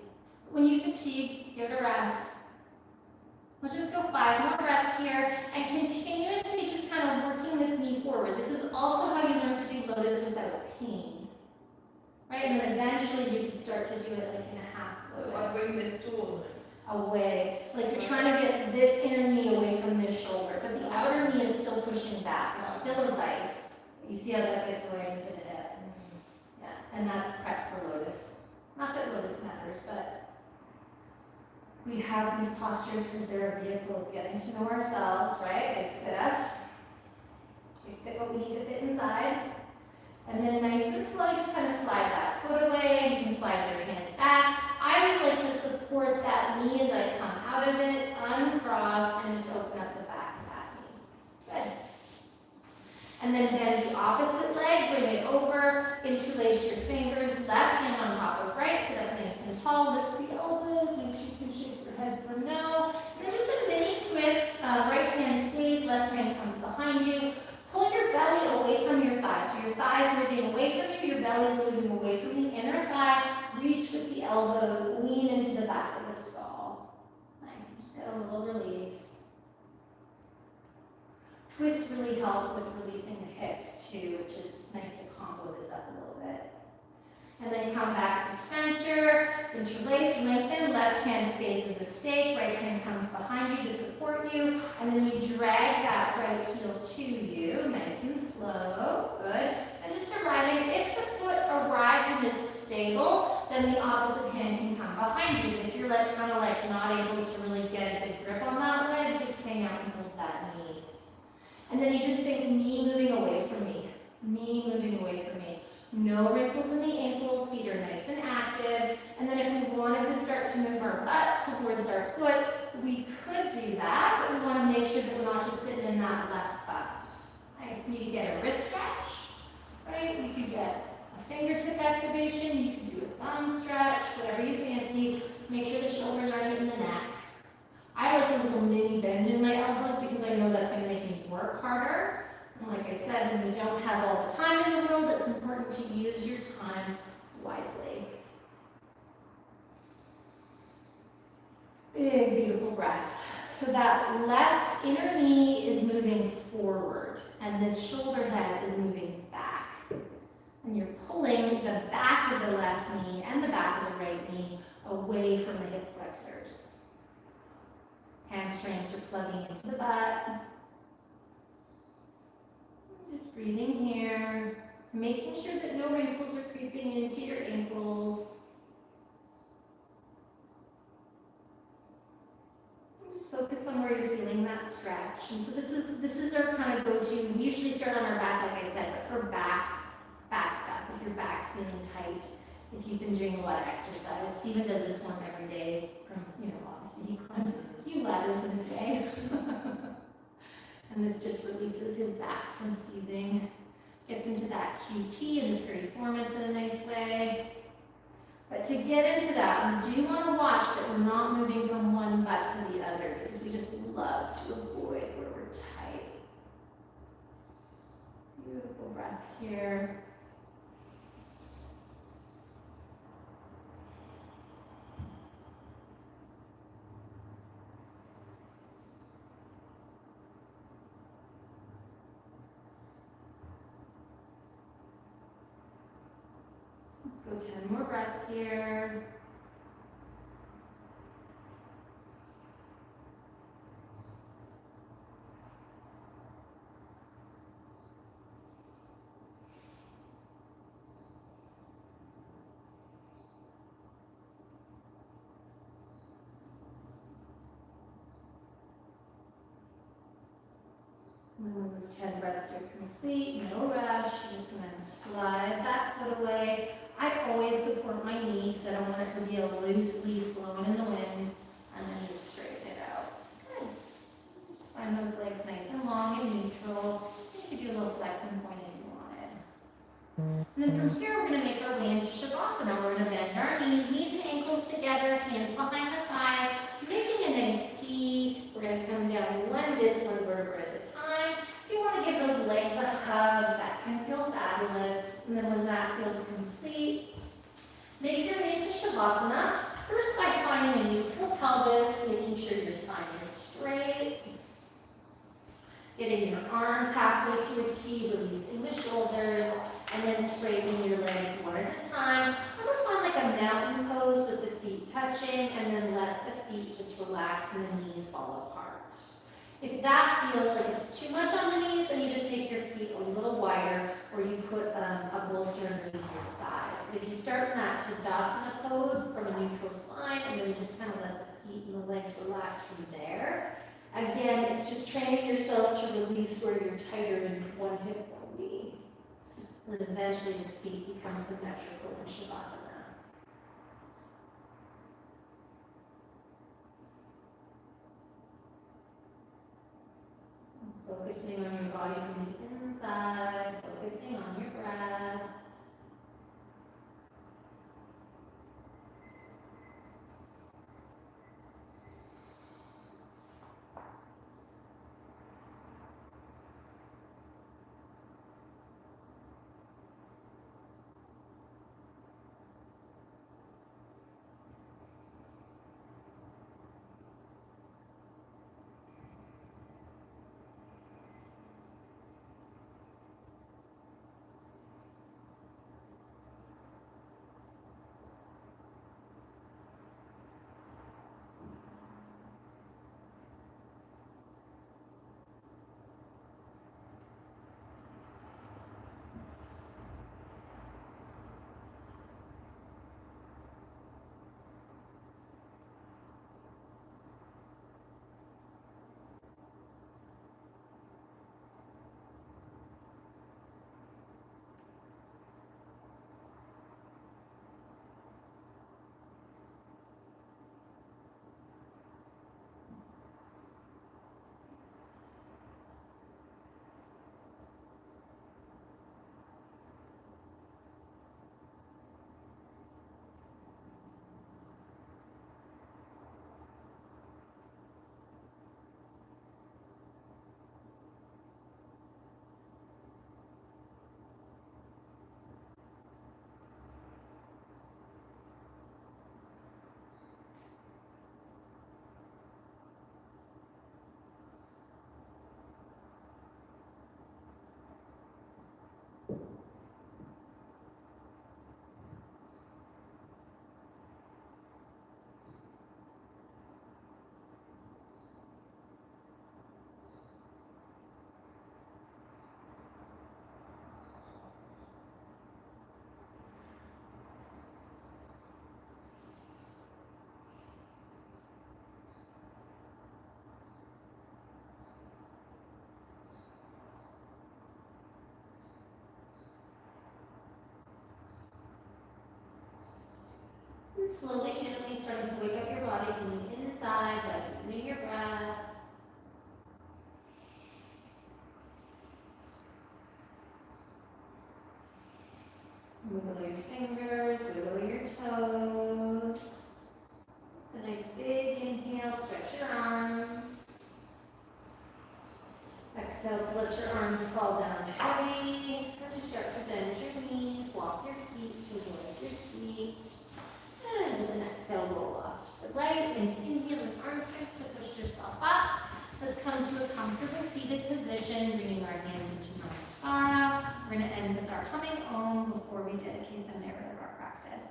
When you fatigue, give it a rest. Let's just go 5 more breaths here and continuously just kind of working this knee forward. This is also how you learn to do lotus without pain. Right, and then eventually you can start to do it like in a half. So I bring this tool away. Like you're trying to get this inner knee away from this shoulder, but the outer knee is still pushing back. It's still a vice. You see how that gets away into the hip. Yeah, and that's prep for lotus. Not that lotus matters, but we have these postures because they're a vehicle of getting to know ourselves, right? They fit us. They fit what we need to fit inside. And then nice and slow, just kind of slide that foot away. You can slide your hands back. I always like to support that knee as I come out of it, uncross, and just open up the back of that knee. Good. And then bend the opposite leg, bring interlace your fingers, left hand on top of right, sit up nice and tall, lift the elbows, make sure you can shake your head for no. And then just a mini twist, right hand stays, left hand comes behind you. Pull your belly away from your thighs. So your thighs moving away from you, your belly's moving away from the inner thigh. Reach with the elbows, lean into the back of the skull. Nice, just get a little release. Twists really help with releasing the hips too, which is, it's nice to combo this up a little bit. And then come back to center, interlace, lengthen, left hand stays as a stake, right hand comes behind you to support you, and then you drag that right heel to you, nice and slow, good. And just arriving, if the foot arrives and is stable, then the opposite hand can come behind you. If you're like kind of like not able to really get a good grip on that leg, just hang out and hold that knee. And then you just think knee moving away from me, knee moving away from me. No wrinkles in the ankles, feet are nice and active. And then if we wanted to start to move our butt towards our foot, we could do that, but we want to make sure that we're not just sitting in that left butt. Nice, you could get a wrist stretch, right? We could get a fingertip activation, you could do a thumb stretch, whatever you fancy. Make sure the shoulders aren't in the neck. I like a little mini bend in my elbows because I know that's going to make me work harder. And like I said, when you don't have all the time in the world, it's important to use your time wisely. Big, beautiful breaths. So that left inner knee is moving forward, and this shoulder head is moving back. And you're pulling the back of the left knee and the back of the right knee away from the hip flexors. Hamstrings are plugging into the butt. Just breathing here, making sure that no wrinkles are creeping into your ankles. And just focus on where you're feeling that stretch. And so this is our kind of go-to. We usually start on our back, like I said, but for back stuff, if your back's feeling tight, if you've been doing a lot of exercise. Stephen does this one every day. Obviously he climbs a few ladders in a day. And this just releases his back from seizing. Gets into that QT and the piriformis in a nice way. But to get into that, we do want to watch that we're not moving from one butt to the other because we just love to avoid where we're tight. Beautiful breaths here. Let's go 10 more breaths here. And then when those 10 breaths are complete, no rush, you're just going to slide that foot away. I always support my knee because I don't want it to be a loose leaf blowing in the wind, and then just straighten it out. Good. Just find those legs nice and long and neutral. You could do a little flexing point if you wanted. And then from here, we're going to make our way into Savasana. We're going to bend our knees and ankles together, hands behind the thighs, making a nice C. We're going to come down one distal vertebra at a time. If you want to give those legs a hug, that can feel fabulous. And then when that feels complete, make your way into Savasana. First by finding a neutral pelvis, making sure your spine is straight. Getting your arms halfway to a T, releasing the shoulders, and then straightening your legs one at a time. Almost find like a mountain pose with the feet touching, and then let the feet just relax and the knees fall apart. If that feels like it's too much on the knees, then you just take your feet a little wider, or you put a bolster underneath your thighs. But if you start in that Tadasana pose from a neutral spine, and then you just kind of let the feet and the legs relax from there. Again, it's just training yourself to release where you're tighter in one hip or knee. And then eventually your feet become symmetrical in Savasana. Focusing on your body from the inside, focusing on your breath. And slowly, gently starting to wake up your body from the inside by deepening your breath. Wiggle your fingers, wiggle your toes. A nice big inhale, stretch your arms. Exhale to let your arms fall down heavy. As you start to bend your knees, walk your feet towards your seat. And with an exhale, roll off to the right. Nice inhale with arm strength to push yourself up. Let's come to a comfortable seated position, bringing our hands into Namaskara. We're going to end with our humming Om before we dedicate the merit of our practice.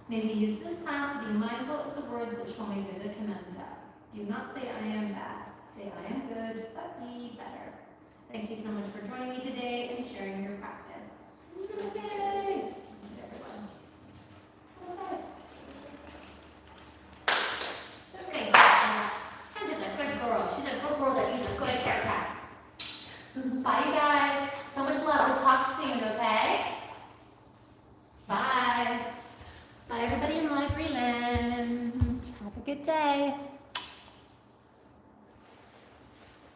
May we use this class to be mindful of the words that Swami Vivekananda. Do not say I am bad. Say I am good, but be better. Thank you so much for joining me today and sharing your practice. Namaste.